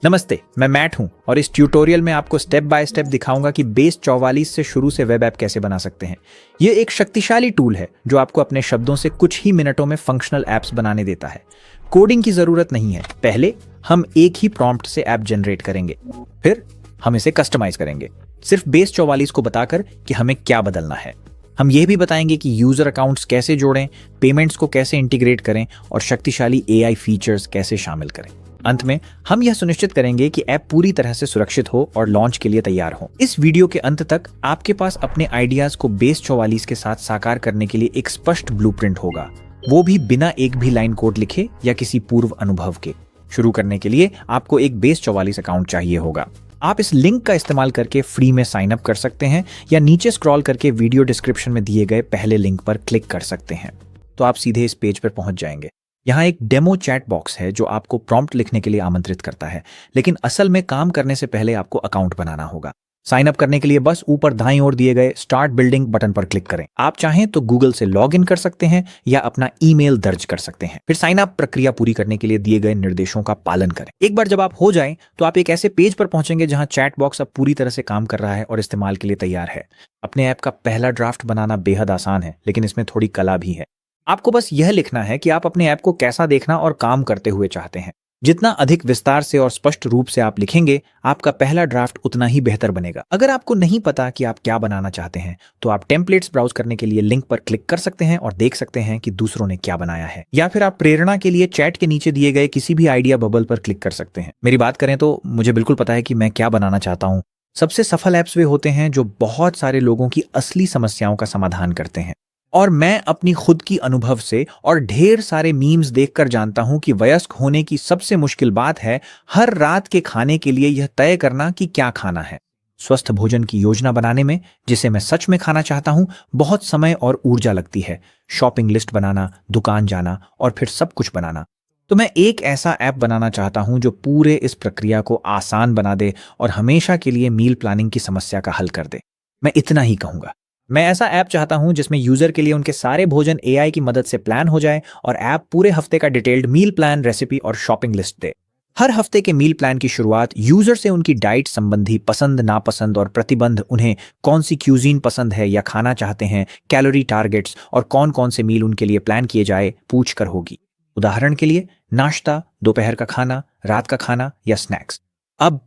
नमस्ते, मैं मैट हूं और इस ट्यूटोरियल में आपको स्टेप बाय स्टेप दिखाऊंगा कि बेस 44 से शुरू से वेब ऐप कैसे बना सकते हैं। ये एक शक्तिशाली टूल है जो आपको अपने शब्दों से कुछ ही मिनटों में फंक्शनल ऐप्स बनाने देता है। कोडिंग की जरूरत नहीं है। पहले हम एक ही प्रॉम्प्ट से ऐप जनरेट करेंगे, फिर हम इसे कस्टमाइज करेंगे सिर्फ बेस 44 को बताकर कि हमें क्या बदलना है। हम यह भी बताएंगे कि यूजर अकाउंट्स कैसे जोड़ें, पेमेंट्स को कैसे इंटीग्रेट करें और शक्तिशाली एआई फीचर्स कैसे शामिल करें। अंत में हम यह सुनिश्चित करेंगे कि ऐप पूरी तरह से सुरक्षित हो और लॉन्च के लिए तैयार हो। इस वीडियो के अंत तक आपके पास अपने आइडियाज को बेस 44 के साथ साकार करने के लिए एक स्पष्ट ब्लूप्रिंट होगा, वो भी बिना एक भी लाइन कोड लिखे या किसी पूर्व अनुभव के। शुरू करने के लिए आपको एक बेस 44 अकाउंट चाहिए होगा। आप इस लिंक का इस्तेमाल करके फ्री में साइन अप कर सकते हैं या नीचे स्क्रॉल करके वीडियो डिस्क्रिप्शन में दिए गए पहले लिंक पर क्लिक कर सकते हैं, तो आप सीधे इस पेज पर पहुंच जाएंगे। यहाँ एक डेमो चैट बॉक्स है जो आपको प्रॉम्प्ट लिखने के लिए आमंत्रित करता है, लेकिन असल में काम करने से पहले आपको अकाउंट बनाना होगा। साइन अप करने के लिए बस ऊपर दाईं ओर दिए गए स्टार्ट बिल्डिंग बटन पर क्लिक करें। आप चाहें तो गूगल से लॉग इन कर सकते हैं या अपना ईमेल दर्ज कर सकते हैं। फिर साइन अप प्रक्रिया पूरी करने के लिए दिए गए निर्देशों का पालन करें। एक बार जब आप हो जाएं तो आप एक ऐसे पेज पर पहुंचेंगे जहां चैट बॉक्स अब पूरी तरह से काम कर रहा है और इस्तेमाल के लिए तैयार है। अपने ऐप का पहला ड्राफ्ट बनाना बेहद आसान है, लेकिन इसमें थोड़ी कला भी है। आपको बस यह लिखना है कि आप अपने ऐप को कैसा देखना और काम करते हुए चाहते हैं। जितना अधिक विस्तार से और स्पष्ट रूप से आप लिखेंगे, आपका पहला ड्राफ्ट उतना ही बेहतर बनेगा। अगर आपको नहीं पता कि आप क्या बनाना चाहते हैं, तो आप टेम्पलेट्स ब्राउज करने के लिए लिंक पर क्लिक कर सकते हैं और देख सकते हैं कि दूसरों ने क्या बनाया है। या फिर आप प्रेरणा के लिए चैट के नीचे दिए गए किसी भी आइडिया बबल पर क्लिक कर सकते हैं। मेरी बात करें तो मुझे बिल्कुल पता है कि मैं क्या बनाना चाहता हूँ। सबसे सफल ऐप्स वे होते हैं जो बहुत सारे लोगों की असली समस्याओं का समाधान करते हैं। और मैं अपनी खुद की अनुभव से और ढेर सारे मीम्स देखकर जानता हूं कि वयस्क होने की सबसे मुश्किल बात है हर रात के खाने के लिए यह तय करना कि क्या खाना है। स्वस्थ भोजन की योजना बनाने में, जिसे मैं सच में खाना चाहता हूं, बहुत समय और ऊर्जा लगती है। शॉपिंग लिस्ट बनाना, दुकान जाना और फिर सब कुछ बनाना। तो मैं एक ऐसा ऐप बनाना चाहता हूं जो पूरे इस प्रक्रिया को आसान बना दे और हमेशा के लिए मील प्लानिंग की समस्या का हल कर दे। मैं इतना ही कहूंगा। मैं ऐसा ऐप चाहता हूं जिसमें यूजर के लिए उनके सारे भोजन एआई की मदद से प्लान हो जाए और ऐप पूरे हफ्ते का डिटेल्ड मील प्लान, रेसिपी और शॉपिंग लिस्ट दे। हर हफ्ते के मील प्लान की शुरुआत यूजर से उनकी डाइट संबंधी पसंद, नापसंद और प्रतिबंध, उन्हें कौन सी क्यूजीन पसंद है या खाना चाहते हैं, कैलोरी टारगेट्स और कौन कौन से मील उनके लिए प्लान किए जाए पूछ कर होगी। उदाहरण के लिए नाश्ता, दोपहर का खाना, रात का खाना या स्नैक्स। अब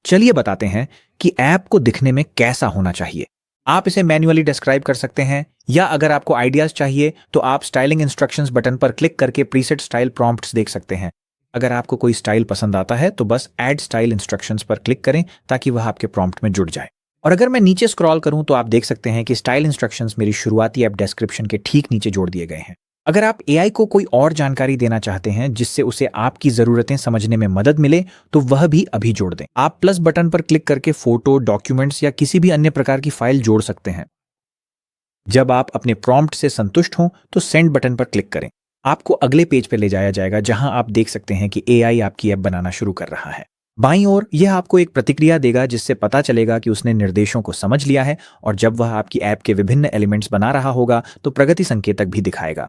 चलिए बताते हैं कि ऐप को दिखने में कैसा होना चाहिए। आप इसे मैन्युअली डिस्क्राइब कर सकते हैं या अगर आपको आइडियाज चाहिए तो आप स्टाइलिंग इंस्ट्रक्शंस बटन पर क्लिक करके प्रीसेट स्टाइल प्रॉम्प्ट्स देख सकते हैं। अगर आपको कोई स्टाइल पसंद आता है तो बस ऐड स्टाइल इंस्ट्रक्शंस पर क्लिक करें ताकि वह आपके प्रॉम्प्ट में जुड़ जाए। और अगर मैं नीचे स्क्रॉल करूं तो आप देख सकते हैं कि स्टाइल इंस्ट्रक्शंस मेरी शुरुआती ऐप डिस्क्रिप्शन के ठीक नीचे जोड़ दिए गए हैं। अगर आप एआई को कोई और जानकारी देना चाहते हैं जिससे उसे आपकी जरूरतें समझने में मदद मिले, तो वह भी अभी जोड़ दें। आप प्लस बटन पर क्लिक करके फोटो, डॉक्यूमेंट्स या किसी भी अन्य प्रकार की फाइल जोड़ सकते हैं। जब आप अपने प्रॉम्प्ट से संतुष्ट हों तो सेंड बटन पर क्लिक करें। आपको अगले पेज पर ले जाया जाएगा जहां आप देख सकते हैं कि एआई आपकी ऐप बनाना शुरू कर रहा है। बाईं ओर यह आपको एक प्रतिक्रिया देगा जिससे पता चलेगा कि उसने निर्देशों को समझ लिया है, और जब वह आपकी ऐप के विभिन्न एलिमेंट्स बना रहा होगा तो प्रगति संकेतक भी दिखाएगा।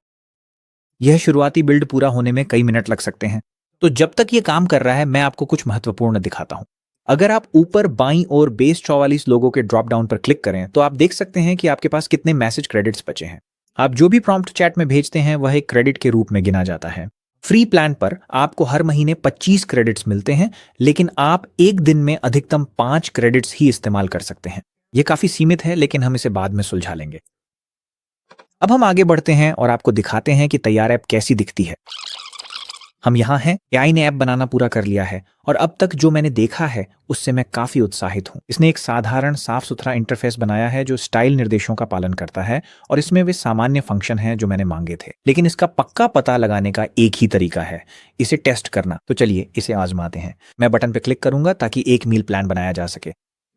यह शुरुआती बिल्ड पूरा होने में कई मिनट लग सकते हैं, तो जब तक यह काम कर रहा है मैं आपको कुछ महत्वपूर्ण दिखाता हूं। अगर आप ऊपर बाईं ओर बेस 44 लोगों के ड्रॉप डाउन पर क्लिक करें तो आप देख सकते हैं कि आपके पास कितने मैसेज क्रेडिट्स बचे हैं। आप जो भी प्रॉम्प्ट चैट में भेजते हैं वह एक क्रेडिट के रूप में गिना जाता है। फ्री प्लान पर आपको हर महीने 25 क्रेडिट्स मिलते हैं, लेकिन आप एक दिन में अधिकतम 5 क्रेडिट्स ही इस्तेमाल कर सकते हैं। यह काफी सीमित है, लेकिन हम इसे बाद में सुलझा लेंगे। अब हम आगे बढ़ते हैं और आपको दिखाते हैं कि तैयार ऐप कैसी दिखती है। हम यहाँ हैं। एआई ने ऐप बनाना पूरा कर लिया है और अब तक जो मैंने देखा है उससे मैं काफी उत्साहित हूँ। इसने एक साधारण साफ सुथरा इंटरफेस बनाया है जो स्टाइल निर्देशों का पालन करता है, और इसमें वे सामान्य फंक्शन हैं जो मैंने मांगे थे। लेकिन इसका पक्का पता लगाने का एक ही तरीका है, इसे टेस्ट करना। तो चलिए इसे आजमाते हैं। मैं बटन पर क्लिक करूंगा ताकि एक मील प्लान बनाया जा सके।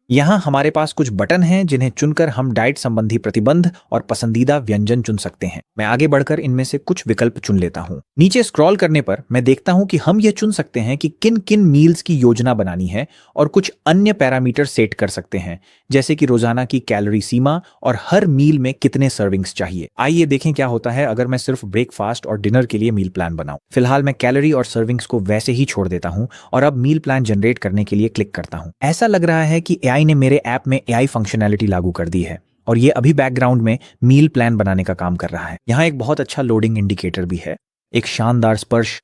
यहाँ हमारे पास कुछ बटन हैं जिन्हें चुनकर हम डाइट संबंधी प्रतिबंध और पसंदीदा व्यंजन चुन सकते हैं। मैं आगे बढ़कर इनमें से कुछ विकल्प चुन लेता हूँ। नीचे स्क्रॉल करने पर मैं देखता हूँ कि हम यह चुन सकते हैं कि किन किन मील्स की योजना बनानी है और कुछ अन्य पैरामीटर सेट कर सकते हैं, जैसे कि रोजाना की कैलोरी सीमा और हर मील में कितने सर्विंग्स चाहिए। आइए देखें क्या होता है अगर मैं सिर्फ ब्रेकफास्ट और डिनर के लिए मील प्लान बनाऊं। फिलहाल मैं कैलोरी और सर्विंग्स को वैसे ही छोड़ देता हूं और अब मील प्लान जनरेट करने के लिए क्लिक करता हूं। ऐसा लग रहा है कि एआई ने मेरे ऐप में एआई फंक्शनैलिटी लागू कर दी है और ये अभी बैकग्राउंड में मील प्लान बनाने का काम कर रहा है। यहाँ एक बहुत अच्छा लोडिंग इंडिकेटर भी है, एक शानदार स्पर्श।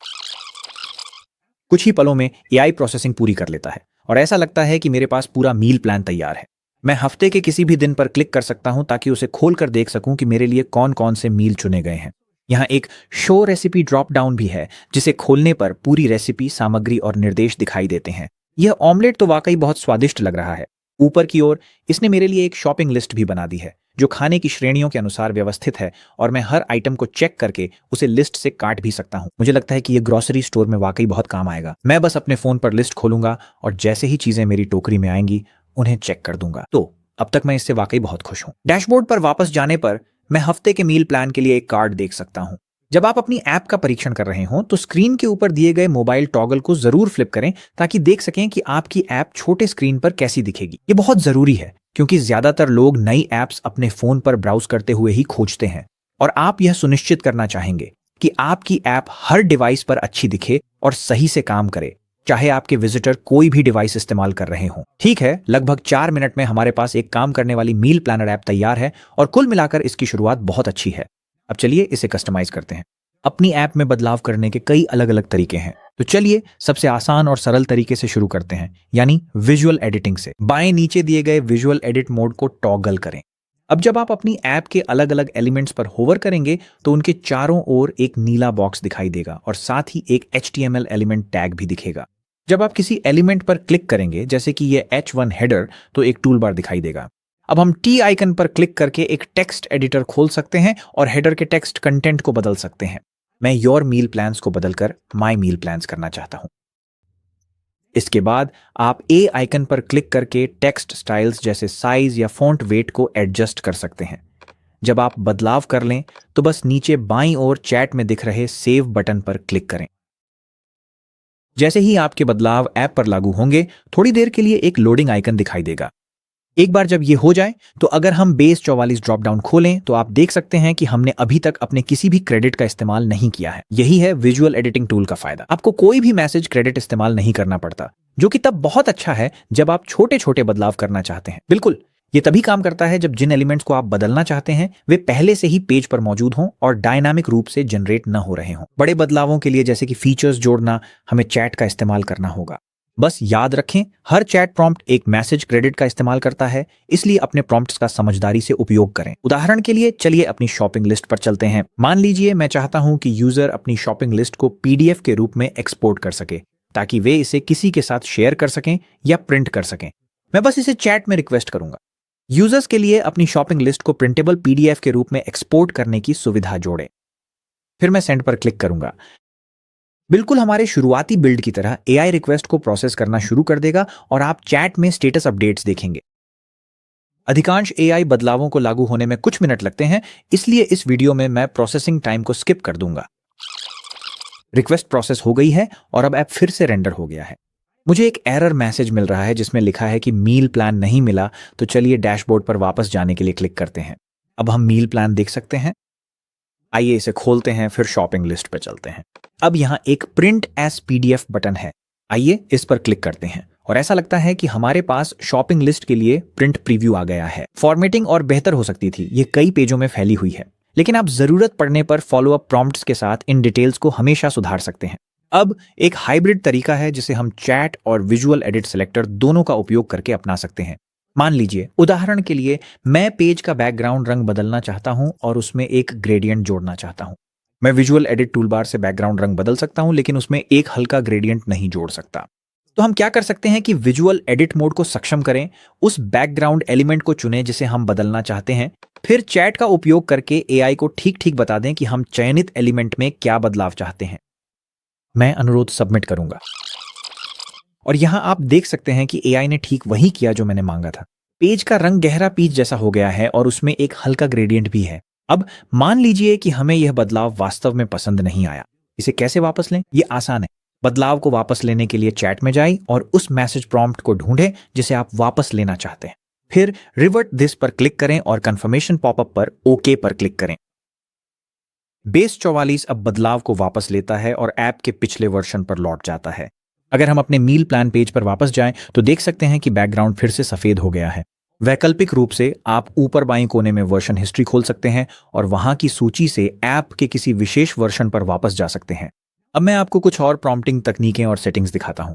कुछ ही पलों में एआई प्रोसेसिंग पूरी कर लेता है और ऐसा लगता है कि मेरे पास पूरा मील प्लान तैयार है। मैं हफ्ते के किसी भी दिन पर क्लिक कर सकता हूं ताकि उसे खोलकर देख सकूं कि मेरे लिए कौन कौन से मील चुने गए हैं। यहाँ एक शो रेसिपी ड्रॉप डाउन भी है जिसे खोलने पर पूरी रेसिपी, सामग्री और निर्देश दिखाई देते हैं। यह ऑमलेट तो वाकई बहुत स्वादिष्ट लग रहा है। ऊपर की ओर इसने मेरे लिए एक शॉपिंग लिस्ट भी बना दी है जो खाने की श्रेणियों के अनुसार व्यवस्थित है और मैं हर आइटम को चेक करके उसे लिस्ट से काट भी सकता हूं। मुझे लगता है कि यह ग्रोसरी स्टोर में वाकई बहुत काम आएगा। मैं बस अपने फोन पर लिस्ट खोलूंगा और जैसे ही चीजें मेरी टोकरी में आएंगी उन्हें चेक कर दूंगा। तो अब तक मैं इससे वाकई बहुत खुश हूं। डैशबोर्ड पर वापस जाने पर मैं हफ्ते के मील प्लान के लिए एक कार्ड देख सकता हूं। जब आप अपनी ऐप का परीक्षण कर रहे हो तो स्क्रीन के ऊपर दिए गए मोबाइल टॉगल को जरूर फ्लिप करें ताकि देख सकें कि आपकी ऐप छोटे स्क्रीन पर कैसी दिखेगी। ये बहुत जरूरी है क्योंकि ज्यादातर लोग नई ऐप्स अपने फोन पर ब्राउज करते हुए ही खोजते हैं और आप यह सुनिश्चित करना चाहेंगे कि आपकी ऐप हर डिवाइस पर अच्छी दिखे और सही से काम करे, चाहे आपके विजिटर कोई भी डिवाइस इस्तेमाल कर रहे हों। ठीक है, लगभग 4 मिनट में हमारे पास एक काम करने वाली मील प्लानर ऐप तैयार है और कुल मिलाकर इसकी शुरुआत बहुत अच्छी है। अब चलिए इसे कस्टमाइज करते हैं। अपनी ऐप में बदलाव करने के कई अलग अलग तरीके हैं, तो चलिए सबसे आसान और सरल तरीके से शुरू करते हैं, यानी विजुअल एडिटिंग से। बाएं नीचे दिए गए विजुअल एडिट मोड को टॉगल करें। अब जब आप अपनी ऐप के अलग अलग एलिमेंट्स पर होवर करेंगे तो उनके चारों ओर एक नीला बॉक्स दिखाई देगा और साथ ही एक HTML एलिमेंट टैग भी दिखेगा। जब आप किसी एलिमेंट पर क्लिक करेंगे, जैसे कि ये H1 हेडर, तो एक टूल बार दिखाई देगा। अब हम टी आइकन पर क्लिक करके एक टेक्स्ट एडिटर खोल सकते हैं और हेडर के टेक्स्ट कंटेंट को बदल सकते हैं। मैं योर मील प्लान्स को बदलकर माई मील प्लान्स करना चाहता हूं। इसके बाद आप ए आइकन पर क्लिक करके टेक्स्ट स्टाइल्स जैसे साइज या फॉन्ट वेट को एडजस्ट कर सकते हैं। जब आप बदलाव कर लें तो बस नीचे बाईं ओर चैट में दिख रहे सेव बटन पर क्लिक करें। जैसे ही आपके बदलाव ऐप पर लागू होंगे, थोड़ी देर के लिए एक लोडिंग आइकन दिखाई देगा। एक बार जब ये हो जाए तो अगर हम बेस 44 ड्रॉप डाउन खोलें तो आप देख सकते हैं कि हमने अभी तक अपने किसी भी क्रेडिट का इस्तेमाल नहीं किया है। यही है विजुअल एडिटिंग टूल का फायदा। आपको कोई भी मैसेज क्रेडिट इस्तेमाल नहीं करना पड़ता, जो कि तब बहुत अच्छा है जब आप छोटे छोटे बदलाव करना चाहते हैं। बिल्कुल, ये तभी काम करता है जब जिन एलिमेंट्स को आप बदलना चाहते हैं वे पहले से ही पेज पर मौजूद हों और डायनामिक रूप से जनरेट न हो रहे हों। बड़े बदलावों के लिए, जैसे कि फीचर्स जोड़ना, हमें चैट का इस्तेमाल करना होगा। बस याद रखें, हर चैट प्रॉम्प्ट एक मैसेज क्रेडिट का इस्तेमाल करता है, इसलिए अपने प्रॉम्प्ट्स का समझदारी से उपयोग करें। उदाहरण के लिए चलिए अपनी शॉपिंग लिस्ट पर चलते हैं। मान लीजिए मैं चाहता हूं कि यूजर अपनी शॉपिंग लिस्ट को PDF के रूप में एक्सपोर्ट कर सके ताकि वे इसे किसी के साथ शेयर कर सकें या प्रिंट कर सकें। मैं बस इसे चैट में रिक्वेस्ट करूंगा। यूजर्स के लिए अपनी शॉपिंग लिस्ट को प्रिंटेबल PDF के रूप में एक्सपोर्ट करने की सुविधा जोड़ें। फिर मैं सेंड पर क्लिक करूंगा। बिल्कुल हमारे शुरुआती बिल्ड की तरह AI रिक्वेस्ट को प्रोसेस करना शुरू कर देगा और आप चैट में स्टेटस अपडेट्स देखेंगे। अधिकांश AI बदलावों को लागू होने में कुछ मिनट लगते हैं, इसलिए इस वीडियो में मैं प्रोसेसिंग टाइम को स्किप कर दूंगा। रिक्वेस्ट प्रोसेस हो गई है और अब ऐप फिर से रेंडर हो गया है। मुझे एक एरर मैसेज मिल रहा है जिसमें लिखा है कि मील प्लान नहीं मिला, तो चलिए डैशबोर्ड पर वापस जाने के लिए क्लिक करते हैं। अब हम मील प्लान देख सकते हैं। आइए इसे खोलते हैं, फिर शॉपिंग लिस्ट पर चलते हैं। अब यहाँ एक प्रिंट एज PDF बटन है। आइए इस पर क्लिक करते हैं और ऐसा लगता है कि हमारे पास शॉपिंग लिस्ट के लिए प्रिंट प्रीव्यू आ गया है। फॉर्मेटिंग और बेहतर हो सकती थी, ये कई पेजों में फैली हुई है, लेकिन आप जरूरत पड़ने पर फॉलो अप प्रॉम्प्ट्स के साथ इन डिटेल्स को हमेशा सुधार सकते हैं। अब एक हाइब्रिड तरीका है जिसे हम चैट और विजुअल एडिट सेलेक्टर दोनों का उपयोग करके अपना सकते हैं। मान लीजिए उदाहरण के लिए मैं पेज का बैकग्राउंड रंग बदलना चाहता हूं और उसमें एक ग्रेडियंट जोड़ना चाहता हूं। मैं विजुअल एडिट टूलबार से बैकग्राउंड रंग बदल सकता हूं, लेकिन उसमें एक हल्का ग्रेडियंट नहीं जोड़ सकता। तो हम क्या कर सकते हैं कि विजुअल एडिट मोड को सक्षम करें, उस बैकग्राउंड एलिमेंट को चुनें जिसे हम बदलना चाहते हैं, फिर चैट का उपयोग करके AI को ठीक ठीक बता दें कि हम चयनित एलिमेंट में क्या बदलाव चाहते हैं। मैं अनुरोध सबमिट करूंगा। और यहाँ आप देख सकते हैं कि एआई ने ठीक वही किया जो मैंने मांगा था। पेज का रंग गहरा पीच जैसा हो गया है और उसमें एक हल्का ग्रेडियंट भी है। अब मान लीजिए कि हमें यह बदलाव वास्तव में पसंद नहीं आया, इसे कैसे वापस लें? ये आसान है। बदलाव को वापस लेने के लिए चैट में जाएं और उस मैसेज प्रॉम्प्ट को ढूंढें जिसे आप वापस लेना चाहते हैं। फिर रिवर्ट दिस पर क्लिक करें और कंफर्मेशन पॉपअप पर ओके पर क्लिक करें। बेस 44 अब बदलाव को वापस लेता है और ऐप के पिछले वर्जन पर लौट जाता है। अगर हम अपने मील प्लान पेज पर वापस जाएं तो देख सकते हैं कि बैकग्राउंड फिर से सफेद हो गया है। वैकल्पिक रूप से आप ऊपर बाईं कोने में वर्जन हिस्ट्री खोल सकते हैं और वहां की सूची से ऐप के किसी विशेष वर्जन पर वापस जा सकते हैं। अब मैं आपको कुछ और प्रॉम्प्टिंग तकनीकें और सेटिंग्स दिखाता हूं।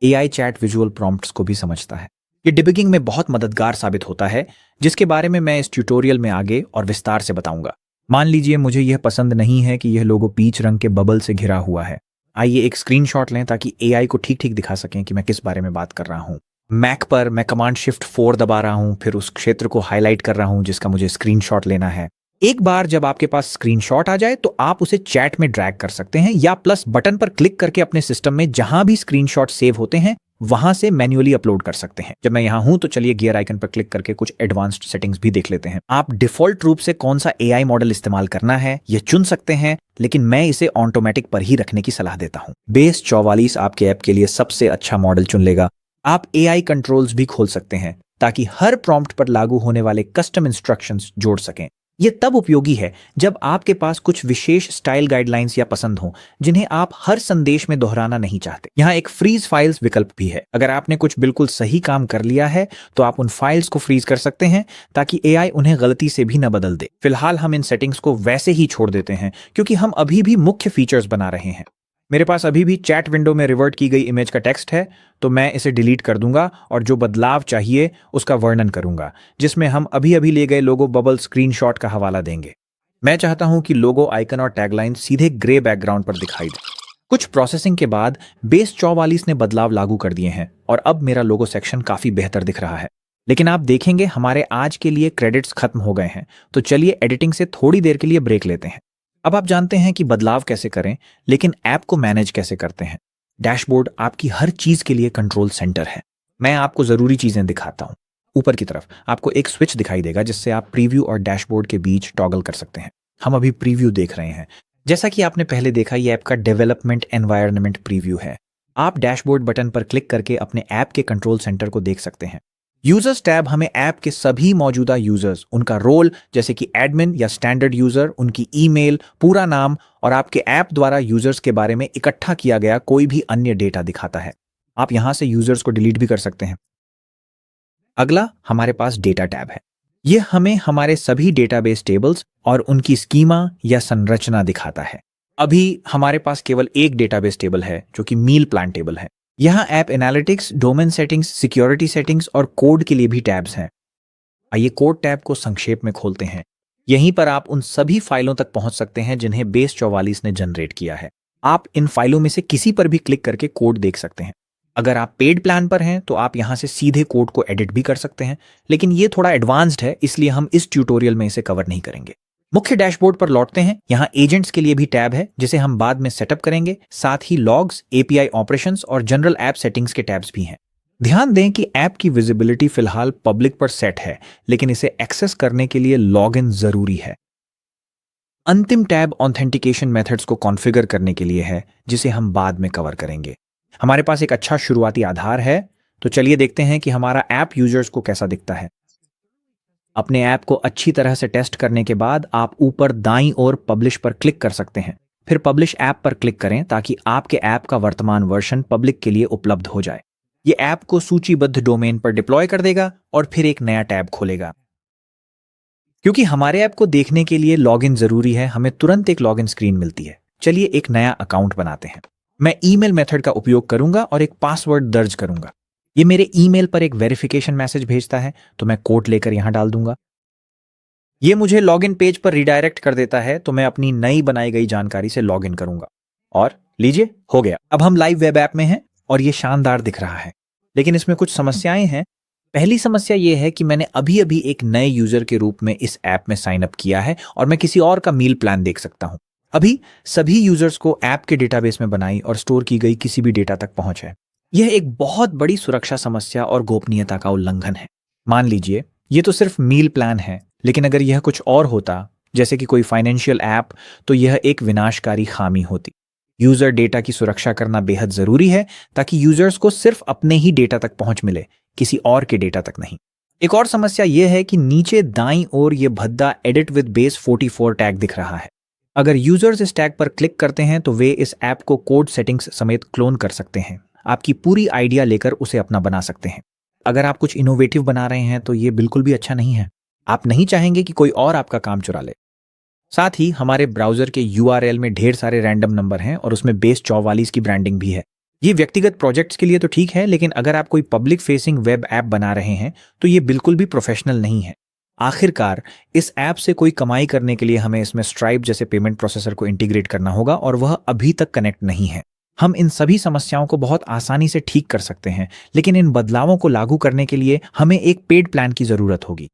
एआई चैट विजुअल प्रॉम्प्ट्स को भी समझता है। ये डिबगिंग में बहुत मददगार साबित होता है, जिसके बारे में मैं इस ट्यूटोरियल में आगे और विस्तार से बताऊंगा। मान लीजिए मुझे यह पसंद नहीं है कि यह लोगो पीच रंग के बबल से घिरा हुआ है। आइए एक स्क्रीनशॉट लें ताकि एआई को ठीक ठीक दिखा सकें कि मैं किस बारे में बात कर रहा हूं। मैक पर मैं कमांड शिफ्ट 4 दबा रहा हूं, फिर उस क्षेत्र को हाईलाइट कर रहा हूं जिसका मुझे स्क्रीनशॉट लेना है। एक बार जब आपके पास स्क्रीनशॉट आ जाए तो आप उसे चैट में ड्रैग कर सकते हैं या प्लस बटन पर क्लिक करके अपने सिस्टम में जहां भी स्क्रीनशॉट सेव होते हैं वहां से मैन्युअली अपलोड कर सकते हैं। जब मैं यहां हूं तो चलिए गियर आइकन पर क्लिक करके कुछ एडवांस्ड सेटिंग्स भी देख लेते हैं। आप डिफॉल्ट रूप से कौन सा एआई मॉडल इस्तेमाल करना है यह चुन सकते हैं, लेकिन मैं इसे ऑटोमेटिक पर ही रखने की सलाह देता हूं। बेस 44 आपके ऐप के लिए सबसे अच्छा मॉडल चुन लेगा। आप एआई कंट्रोल्स भी खोल सकते हैं ताकि हर प्रॉम्प्ट पर लागू होने वाले कस्टम इंस्ट्रक्शंस जोड़ सकें। यह तब उपयोगी है जब आपके पास कुछ विशेष स्टाइल गाइडलाइंस या पसंद हो जिन्हें आप हर संदेश में दोहराना नहीं चाहते। यहाँ एक फ्रीज फाइल्स विकल्प भी है। अगर आपने कुछ बिल्कुल सही काम कर लिया है तो आप उन फाइल्स को फ्रीज कर सकते हैं ताकि एआई उन्हें गलती से भी न बदल दे। फिलहाल हम इन सेटिंग्स को वैसे ही छोड़ देते हैं क्योंकि हम अभी भी मुख्य फीचर्स बना रहे हैं। मेरे पास अभी भी चैट विंडो में रिवर्ट की गई इमेज का टेक्स्ट है, तो मैं इसे डिलीट कर दूंगा और जो बदलाव चाहिए उसका वर्णन करूंगा, जिसमें हम अभी अभी ले गए लोगो बबल स्क्रीनशॉट का हवाला देंगे। मैं चाहता हूं कि लोगो आइकन और टैगलाइन सीधे ग्रे बैकग्राउंड पर दिखाई दे। कुछ प्रोसेसिंग के बाद बेस 44 ने बदलाव लागू कर दिए हैं और अब मेरा लोगो सेक्शन काफी बेहतर दिख रहा है। लेकिन आप देखेंगे हमारे आज के लिए क्रेडिट्स खत्म हो गए हैं, तो चलिए एडिटिंग से थोड़ी देर के लिए ब्रेक लेते हैं। अब आप जानते हैं कि बदलाव कैसे करें, लेकिन ऐप को मैनेज कैसे करते हैं। डैशबोर्ड आपकी हर चीज के लिए कंट्रोल सेंटर है। मैं आपको जरूरी चीजें दिखाता हूं। ऊपर की तरफ आपको एक स्विच दिखाई देगा जिससे आप प्रीव्यू और डैशबोर्ड के बीच टॉगल कर सकते हैं। हम अभी प्रीव्यू देख रहे हैं। जैसा कि आपने पहले देखा, यह ऐप का डेवलपमेंट एनवायरनमेंट प्रीव्यू है। आप डैशबोर्ड बटन पर क्लिक करके अपने ऐप के कंट्रोल सेंटर को देख सकते हैं। यूजर्स टैब हमें ऐप के सभी मौजूदा यूजर्स, उनका रोल जैसे कि एडमिन या स्टैंडर्ड यूजर, उनकी ईमेल, पूरा नाम और आपके ऐप द्वारा यूजर्स के बारे में इकट्ठा किया गया कोई भी अन्य डेटा दिखाता है। आप यहां से यूजर्स को डिलीट भी कर सकते हैं। अगला हमारे पास डेटा टैब है। यह हमें हमारे सभी डेटाबेस टेबल्स और उनकी स्कीमा या संरचना दिखाता है। अभी हमारे पास केवल एक डेटाबेस टेबल है जो कि मील प्लान टेबल है। यहाँ app analytics, domain settings, security settings और कोड के लिए भी टैब्स हैं। आइए कोड टैब को संक्षेप में खोलते हैं। यहीं पर आप उन सभी फाइलों तक पहुंच सकते हैं जिन्हें बेस 44 ने जनरेट किया है। आप इन फाइलों में से किसी पर भी क्लिक करके कोड देख सकते हैं। अगर आप पेड प्लान पर हैं तो आप यहां से सीधे कोड को एडिट भी कर सकते हैं, लेकिन ये थोड़ा एडवांस्ड है, इसलिए हम इस ट्यूटोरियल में इसे कवर नहीं करेंगे। मुख्य डैशबोर्ड पर लौटते हैं। यहाँ एजेंट्स के लिए भी टैब है जिसे हम बाद में सेटअप करेंगे। साथ ही लॉग्स, एपीआई ऑपरेशंस और जनरल ऐप सेटिंग्स के टैब्स भी हैं। ध्यान दें कि ऐप की विजिबिलिटी फिलहाल पब्लिक पर सेट है, लेकिन इसे एक्सेस करने के लिए लॉगिन जरूरी है। अंतिम टैब ऑथेंटिकेशन मेथड्स को कॉन्फ़िगर करने के लिए है, जिसे हम बाद में कवर करेंगे। हमारे पास एक अच्छा शुरुआती आधार है, तो चलिए देखते हैं कि हमारा ऐप यूजर्स को कैसा दिखता है। अपने ऐप को अच्छी तरह से टेस्ट करने के बाद आप ऊपर दाईं ओर पब्लिश पर क्लिक कर सकते हैं। फिर पब्लिश ऐप पर क्लिक करें ताकि आपके ऐप का वर्तमान वर्जन पब्लिक के लिए उपलब्ध हो जाए। ये ऐप को सूचीबद्ध डोमेन पर डिप्लॉय कर देगा और फिर एक नया टैब खोलेगा। क्योंकि हमारे ऐप को देखने के लिए लॉगिन जरूरी है, हमें तुरंत एक लॉगिन स्क्रीन मिलती है। चलिए एक नया अकाउंट बनाते हैं। मैं ईमेल मेथड का उपयोग करूंगा और एक पासवर्ड दर्ज करूंगा। ये मेरे ईमेल पर एक वेरिफिकेशन मैसेज भेजता है, तो मैं कोड लेकर यहां डाल दूंगा। ये मुझे लॉगिन पेज पर रिडायरेक्ट कर देता है, तो मैं अपनी नई बनाई गई जानकारी से लॉगिन करूंगा और लीजिए हो गया। अब हम लाइव वेब ऐप में हैं और ये शानदार दिख रहा है, लेकिन इसमें कुछ समस्याएं हैं। पहली समस्या ये है कि मैंने अभी अभी एक नए यूजर के रूप में इस ऐप में साइन अप किया है और मैं किसी और का मील प्लान देख सकता हूं। अभी सभी यूजर्स को ऐप के डेटाबेस में बनाई और स्टोर की गई किसी भी डेटा तक पहुंच है। यह एक बहुत बड़ी सुरक्षा समस्या और गोपनीयता का उल्लंघन है। मान लीजिए ये तो सिर्फ मील प्लान है, लेकिन अगर यह कुछ और होता, जैसे कि कोई फाइनेंशियल ऐप, तो यह एक विनाशकारी खामी होती। यूजर डेटा की सुरक्षा करना बेहद जरूरी है, ताकि यूजर्स को सिर्फ अपने ही डेटा तक पहुंच मिले, किसी और के डेटा तक नहीं। एक और समस्या यह है कि नीचे दाईं ओर यह भद्दा एडिट विद बेस 44 टैग दिख रहा है। अगर यूजर्स इस टैग पर क्लिक करते हैं तो वे इस ऐप को कोड सेटिंग्स समेत क्लोन कर सकते हैं, आपकी पूरी आइडिया लेकर उसे अपना बना सकते हैं। अगर आप कुछ इनोवेटिव बना रहे हैं तो ये बिल्कुल भी अच्छा नहीं है। आप नहीं चाहेंगे कि कोई और आपका काम चुरा ले। साथ ही हमारे ब्राउजर के यूआरएल में ढेर सारे रैंडम नंबर हैं और उसमें बेस 44 की ब्रांडिंग भी है। ये व्यक्तिगत प्रोजेक्ट्स के लिए तो ठीक है, लेकिन अगर आप कोई पब्लिक फेसिंग वेब ऐप बना रहे हैं तो ये बिल्कुल भी प्रोफेशनल नहीं है। आखिरकार इस ऐप से कोई कमाई करने के लिए हमें इसमें स्ट्राइप जैसे पेमेंट प्रोसेसर को इंटीग्रेट करना होगा, और वह अभी तक कनेक्ट नहीं है। हम इन सभी समस्याओं को बहुत आसानी से ठीक कर सकते हैं, लेकिन इन बदलावों को लागू करने के लिए हमें एक पेड प्लान की जरूरत होगी।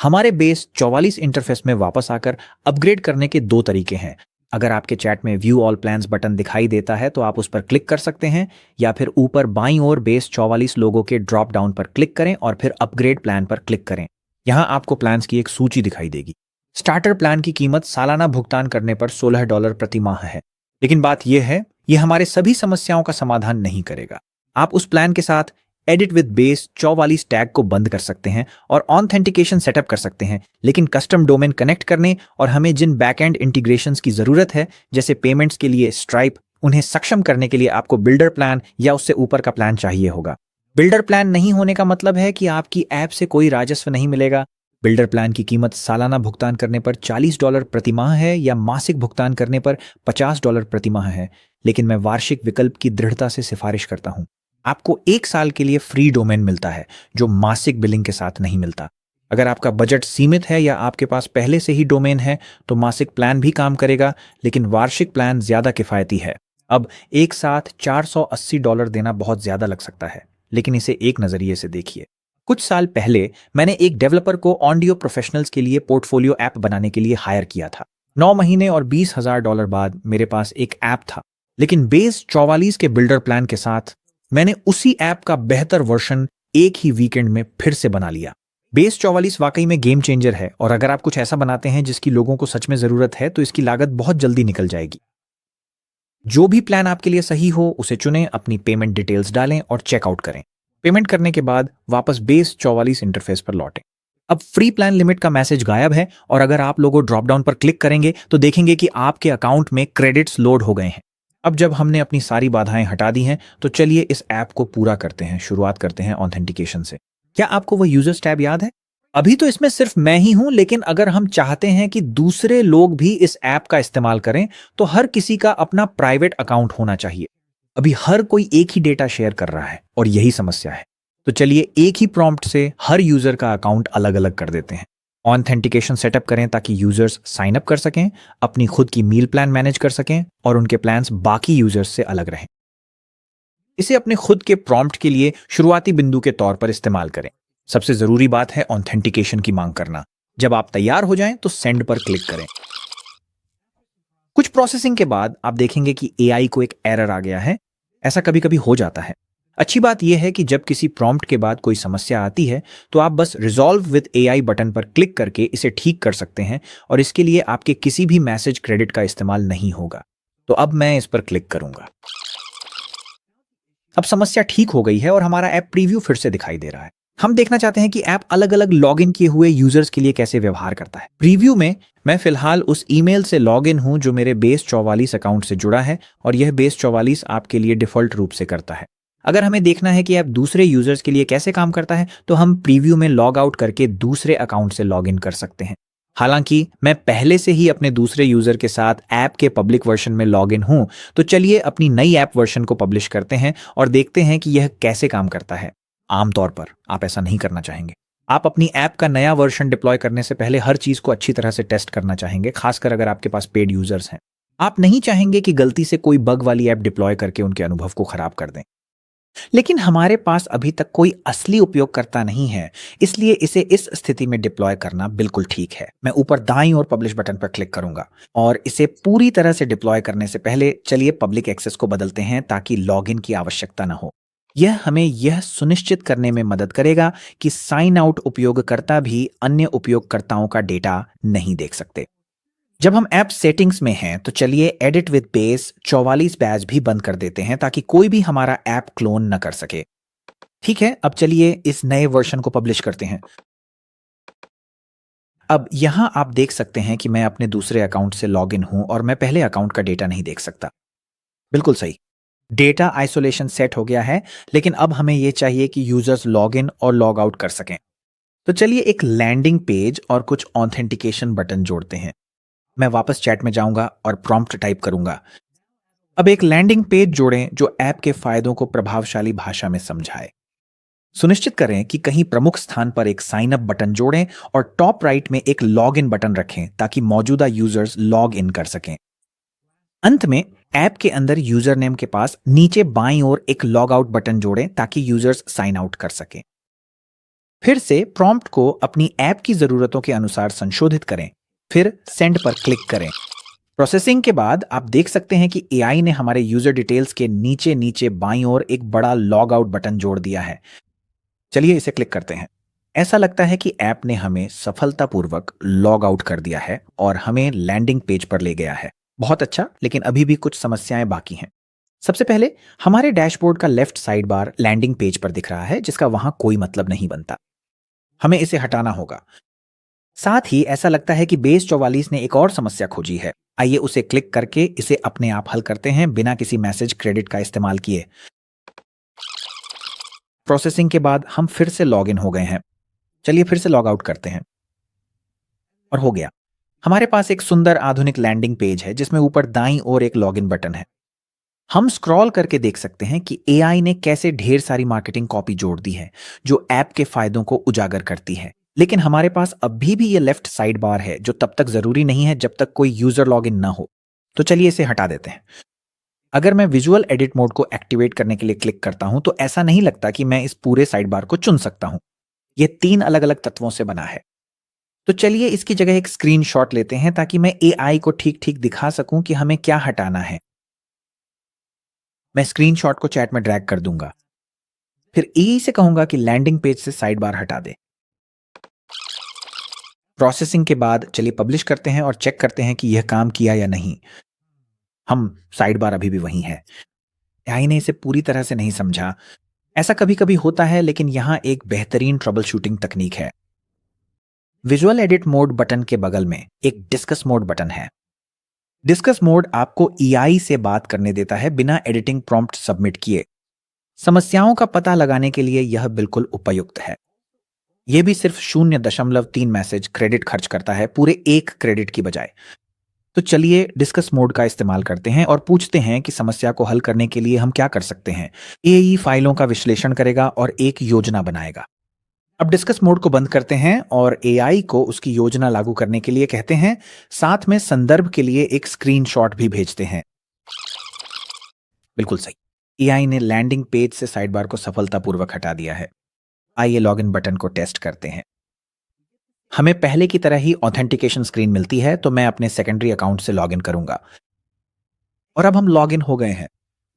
हमारे बेस 44 इंटरफेस में वापस आकर अपग्रेड करने के दो तरीके हैं। अगर आपके चैट में व्यू ऑल प्लान्स बटन दिखाई देता है तो आप उस पर क्लिक कर सकते हैं, या फिर ऊपर बाईं ओर बेस 44 लोगों के ड्रॉप डाउन पर क्लिक करें और फिर अपग्रेड प्लान पर क्लिक करें। यहां आपको प्लान्स की एक सूची दिखाई देगी। स्टार्टर प्लान की कीमत सालाना भुगतान करने पर $16 प्रति माह है, लेकिन बात यह है, यह हमारे सभी समस्याओं का समाधान नहीं करेगा। आप उस प्लान के साथ एडिट विद बेस 44 टैग को बंद कर सकते हैं और ऑथेंटिकेशन सेटअप कर सकते हैं, लेकिन कस्टम डोमेन कनेक्ट करने और हमें जिन बैकएंड इंटीग्रेशंस की जरूरत है, जैसे पेमेंट्स के लिए स्ट्राइप, उन्हें सक्षम करने के लिए आपको बिल्डर प्लान या उससे ऊपर का प्लान चाहिए होगा। बिल्डर प्लान नहीं होने का मतलब है कि आपकी ऐप से कोई राजस्व नहीं मिलेगा। बिल्डर प्लान की कीमत सालाना भुगतान करने पर $40 प्रति माह है या मासिक भुगतान करने पर $50 प्रति माह है, लेकिन मैं वार्षिक विकल्प की दृढ़ता से सिफारिश करता हूं। आपको 1 साल के लिए फ्री डोमेन मिलता है, जो मासिक बिलिंग के साथ नहीं मिलता। अगर आपका बजट सीमित है या आपके पास पहले से ही डोमेन है तो मासिक प्लान भी काम करेगा, लेकिन वार्षिक प्लान ज्यादा किफायती है। अब एक साथ $480 देना बहुत ज्यादा लग सकता है, लेकिन इसे एक नजरिए से देखिए। कुछ साल पहले मैंने एक डेवलपर को ऑडियो प्रोफेशनल्स के लिए पोर्टफोलियो ऐप बनाने के लिए हायर किया था। 9 महीने और $20,000 बाद मेरे पास एक ऐप था, लेकिन बेस 44 के बिल्डर प्लान के साथ मैंने उसी ऐप का बेहतर वर्जन एक ही वीकेंड में फिर से बना लिया। बेस 44 वाकई में गेम चेंजर है, और अगर आप कुछ ऐसा बनाते हैं जिसकी लोगों को सच में जरूरत है तो इसकी लागत बहुत जल्दी निकल जाएगी। जो भी प्लान आपके लिए सही हो उसे चुनें, अपनी पेमेंट डिटेल्स डालें और चेकआउट करें। पेमेंट करने के बाद वापस बेस 44 इंटरफेस पर लौटें। अब फ्री प्लान लिमिट का मैसेज गायब है, और अगर आप लोगों ड्रॉप डाउन पर क्लिक करेंगे तो देखेंगे कि आपके अकाउंट में क्रेडिट्स लोड हो गए हैं। अब जब हमने अपनी सारी बाधाएं हटा दी हैं, तो चलिए इस ऐप को पूरा करते हैं। शुरुआत करते हैं ऑथेंटिकेशन से। क्या आपको वह यूजर्स टैब याद है? अभी तो इसमें सिर्फ मैं ही हूं, लेकिन अगर हम चाहते हैं कि दूसरे लोग भी इस ऐप का इस्तेमाल करें तो हर किसी का अपना प्राइवेट अकाउंट होना चाहिए। अभी हर कोई एक ही डेटा शेयर कर रहा है और यही समस्या है। तो चलिए एक ही प्रॉम्प्ट से हर यूजर का अकाउंट अलग अलग कर देते हैं। ऑथेंटिकेशन सेटअप करें ताकि यूजर्स साइन अप कर सकें, अपनी खुद की मील प्लान मैनेज कर सकें और उनके प्लान्स बाकी यूजर्स से अलग रहें। इसे अपने खुद के प्रॉम्प्ट के लिए शुरुआती बिंदु के तौर पर इस्तेमाल करें। सबसे जरूरी बात है ऑथेंटिकेशन की मांग करना। जब आप तैयार हो जाएं तो सेंड पर क्लिक करें। कुछ प्रोसेसिंग के बाद आप देखेंगे कि एआई को एक एरर आ गया है। ऐसा कभी कभी हो जाता है। अच्छी बात यह है कि जब किसी प्रॉम्प्ट के बाद कोई समस्या आती है तो आप बस रिजॉल्व विद एआई बटन पर क्लिक करके इसे ठीक कर सकते हैं, और इसके लिए आपके किसी भी मैसेज क्रेडिट का इस्तेमाल नहीं होगा। तो अब मैं इस पर क्लिक करूंगा। अब समस्या ठीक हो गई है और हमारा ऐप प्रीव्यू फिर से दिखाई दे रहा है। हम देखना चाहते हैं कि ऐप अलग अलग लॉगिन किए हुए यूजर्स के लिए कैसे व्यवहार करता है। प्रीव्यू में मैं फिलहाल उस ईमेल से लॉगिन हूं जो मेरे बेस 44 अकाउंट से जुड़ा है, और यह बेस 44 आपके लिए डिफॉल्ट रूप से करता है। अगर हमें देखना है कि ऐप दूसरे यूजर्स के लिए कैसे काम करता है तो हम प्रीव्यू में लॉग आउट करके दूसरे अकाउंट से लॉग इन कर सकते हैं। हालांकि मैं पहले से ही अपने दूसरे यूजर के साथ ऐप के पब्लिक वर्जन में लॉग इन हूं, तो चलिए अपनी नई ऐप वर्जन को पब्लिश करते हैं और देखते हैं कि यह कैसे काम करता है। आमतौर पर आप ऐसा नहीं करना चाहेंगे। आप अपनी ऐप का नया वर्जन डिप्लॉय करने से पहले हर चीज को अच्छी तरह से टेस्ट करना चाहेंगे, खासकर अगर आपके पास पेड यूजर्स हैं। आप नहीं चाहेंगे कि गलती से कोई बग वाली ऐप डिप्लॉय करके उनके अनुभव को खराब कर दें। लेकिन हमारे पास अभी तक कोई असली उपयोगकर्ता नहीं है, इसलिए इसे इस स्थिति में डिप्लॉय करना बिल्कुल ठीक है। मैं ऊपर दाईं ओर पब्लिश बटन पर क्लिक करूंगा और इसे पूरी तरह से डिप्लॉय करने से पहले चलिए पब्लिक एक्सेस को बदलते हैं ताकि लॉगिन की आवश्यकता न हो। यह हमें यह सुनिश्चित करने में मदद करेगा कि साइन आउट उपयोगकर्ता भी अन्य उपयोगकर्ताओं का डेटा नहीं देख सकते। जब हम ऐप सेटिंग्स में हैं तो चलिए एडिट विद बेस 44 बैज भी बंद कर देते हैं ताकि कोई भी हमारा ऐप क्लोन न कर सके। ठीक है, अब चलिए इस नए वर्जन को पब्लिश करते हैं। अब यहां आप देख सकते हैं कि मैं अपने दूसरे अकाउंट से लॉगिन हूं और मैं पहले अकाउंट का डेटा नहीं देख सकता। बिल्कुल सही, डेटा आइसोलेशन सेट हो गया है, लेकिन अब हमें यह चाहिए कि यूजर्स लॉगिन और लॉग आउट कर सकें। तो चलिए एक लैंडिंग पेज और कुछ ऑथेंटिकेशन बटन जोड़ते हैं। मैं वापस चैट में जाऊंगा और प्रॉम्प्ट टाइप करूंगा। अब एक लैंडिंग पेज जोड़ें जो ऐप के फायदों को प्रभावशाली भाषा में समझाए। सुनिश्चित करें कि कहीं प्रमुख स्थान पर एक साइन अप बटन जोड़ें और टॉप राइट में एक लॉग इन बटन रखें ताकि मौजूदा यूजर्स लॉग इन कर सकें। अंत में ऐप के अंदर यूजर नेम के पास नीचे बाईं ओर एक लॉग आउट बटन जोड़ें ताकि यूजर्स साइन आउट कर सकें। फिर से प्रॉम्प्ट को अपनी ऐप की जरूरतों के अनुसार संशोधित करें, फिर सेंड पर क्लिक करें। प्रोसेसिंग के बाद आप देख सकते हैं कि एआई ने हमारे यूजर डिटेल्स के नीचे नीचे बाईं ओर एक बड़ा लॉग आउट बटन जोड़ दिया है। चलिए इसे क्लिक करते हैं। ऐसा लगता है कि ऐप ने हमें सफलतापूर्वक लॉग आउट कर दिया है और हमें लैंडिंग पेज पर ले गया है। बहुत अच्छा, लेकिन अभी भी कुछ समस्याएं बाकी हैं। सबसे पहले हमारे डैशबोर्ड का left side bar landing page पर दिख रहा है, जिसका वहां कोई मतलब नहीं बनता। हमें इसे हटाना होगा। साथ ही ऐसा लगता है कि बेस 44 ने एक और समस्या खोजी है। आइए उसे क्लिक करके इसे अपने आप हल करते हैं बिना किसी मैसेज क्रेडिट का इस्तेमाल किए। प्रोसेसिंग के बाद हम फिर से लॉग इन हो गए हैं। चलिए फिर से लॉग आउट करते हैं और हो गया। हमारे पास एक सुंदर आधुनिक लैंडिंग पेज है जिसमें ऊपर दाईं ओर एक लॉगिन बटन है। हम स्क्रॉल करके देख सकते हैं कि एआई ने कैसे ढेर सारी मार्केटिंग कॉपी जोड़ दी है जो ऐप के फायदों को उजागर करती है। लेकिन हमारे पास अभी भी ये लेफ्ट साइड बार है जो तब तक जरूरी नहीं है जब तक कोई यूजर लॉगिन ना हो। तो चलिए इसे हटा देते हैं। अगर मैं विजुअल एडिट मोड को एक्टिवेट करने के लिए क्लिक करता हूं तो ऐसा नहीं लगता कि मैं इस पूरे साइड बार को चुन सकता हूं। यह 3 अलग अलग तत्वों से बना है। तो चलिए इसकी जगह एक स्क्रीनशॉट लेते हैं ताकि मैं एआई को ठीक ठीक दिखा सकूं कि हमें क्या हटाना है। मैं स्क्रीनशॉट को चैट में ड्रैग कर दूंगा, फिर एआई से कहूंगा कि लैंडिंग पेज से साइड बार हटा दे। प्रोसेसिंग के बाद चलिए पब्लिश करते हैं और चेक करते हैं कि यह काम किया या नहीं। हम साइड बार अभी भी वही है। एआई ने इसे पूरी तरह से नहीं समझा। ऐसा कभी कभी होता है, लेकिन यहां एक बेहतरीन ट्रबल शूटिंग तकनीक है। विजुअल एडिट मोड बटन के बगल में एक डिस्कस मोड बटन है। डिस्कस मोड आपको एआई से बात करने देता है बिना एडिटिंग प्रॉम्प्ट सबमिट किए। समस्याओं का पता लगाने के लिए यह बिल्कुल उपयुक्त है। यह भी सिर्फ 0.3 मैसेज क्रेडिट खर्च करता है, पूरे 1 क्रेडिट की बजाय। तो चलिए डिस्कस मोड का इस्तेमाल करते हैं और पूछते हैं कि समस्या को हल करने के लिए हम क्या कर सकते हैं। एआई फाइलों का विश्लेषण करेगा और एक योजना बनाएगा। अब डिस्कस मोड को बंद करते हैं और एआई को उसकी योजना लागू करने के लिए कहते हैं। साथ में संदर्भ के लिए एक स्क्रीनशॉट भी भेजते हैं। बिल्कुल सही, एआई ने लैंडिंग पेज से साइड बार को सफलतापूर्वक हटा दिया है। आइए लॉगिन बटन को टेस्ट करते हैं। हमें पहले की तरह ही ऑथेंटिकेशन स्क्रीन मिलती है, तो मैं अपने सेकेंडरी अकाउंट से लॉगिन करूंगा। और अब हम लॉगिन हो गए हैं।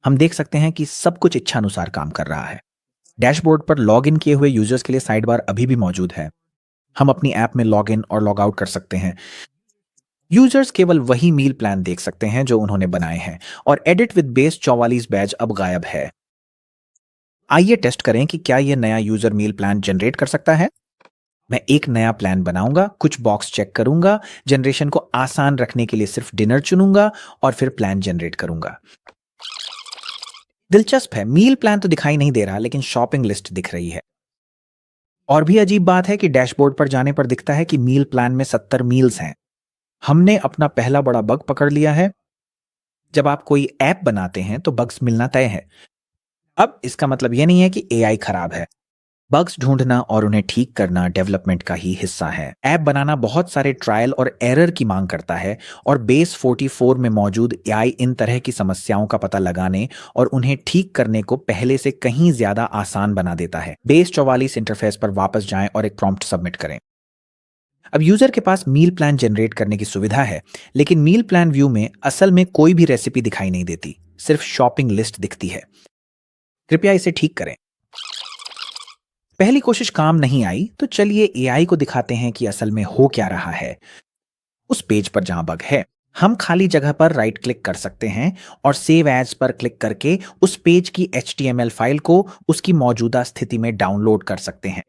हम देख सकते हैं कि सब कुछ इच्छानुसार काम कर रहा है। डैशबोर्ड पर लॉगिन किए हुए यूजर्स के लिए साइड बार अभी भी मौजूद है। हम अपनी ऐप में लॉगिन और लॉग आउट कर सकते हैं। यूजर्स केवल वही मील प्लान देख सकते हैं जो उन्होंने बनाए हैं और एडिट विद बेस 44 बैज अब गायब है। आइए टेस्ट करें कि क्या यह नया यूजर मील प्लान जनरेट कर सकता है। मैं एक नया प्लान बनाऊंगा, कुछ बॉक्स चेक करूंगा, जनरेशन को आसान रखने के लिए सिर्फ डिनर चुनूंगा और फिर प्लान जनरेट करूंगा। दिलचस्प है, मील प्लान तो दिखाई नहीं दे रहा, लेकिन शॉपिंग लिस्ट दिख रही है। और भी अजीब बात है कि डैशबोर्ड पर जाने पर दिखता है कि मील प्लान में 70 मील्स हैं। हमने अपना पहला बड़ा बग पकड़ लिया है। जब आप कोई ऐप बनाते हैं तो बग्स मिलना तय है। अब इसका मतलब यह नहीं है कि एआई खराब है। बग्स ढूंढना और उन्हें ठीक करना डेवलपमेंट का ही हिस्सा है। ऐप बनाना बहुत सारे ट्रायल और एरर की मांग करता है और बेस 44 में मौजूद एआई इन तरह की समस्याओं का पता लगाने और उन्हें ठीक करने को पहले से कहीं ज्यादा आसान बना देता है। बेस 44 इंटरफेस पर वापस जाएं और एक प्रॉम्प्ट सबमिट करें। अब यूजर के पास मील प्लान जनरेट करने की सुविधा है, लेकिन मील प्लान व्यू में असल में कोई भी रेसिपी दिखाई नहीं देती, सिर्फ शॉपिंग लिस्ट दिखती है। कृपया इसे ठीक करें। पहली कोशिश काम नहीं आई तो चलिए एआई को दिखाते हैं कि असल में हो क्या रहा है। उस पेज पर जहां बग है, हम खाली जगह पर राइट क्लिक कर सकते हैं और सेव एज पर क्लिक करके उस पेज की HTML फाइल को उसकी मौजूदा स्थिति में डाउनलोड कर सकते हैं।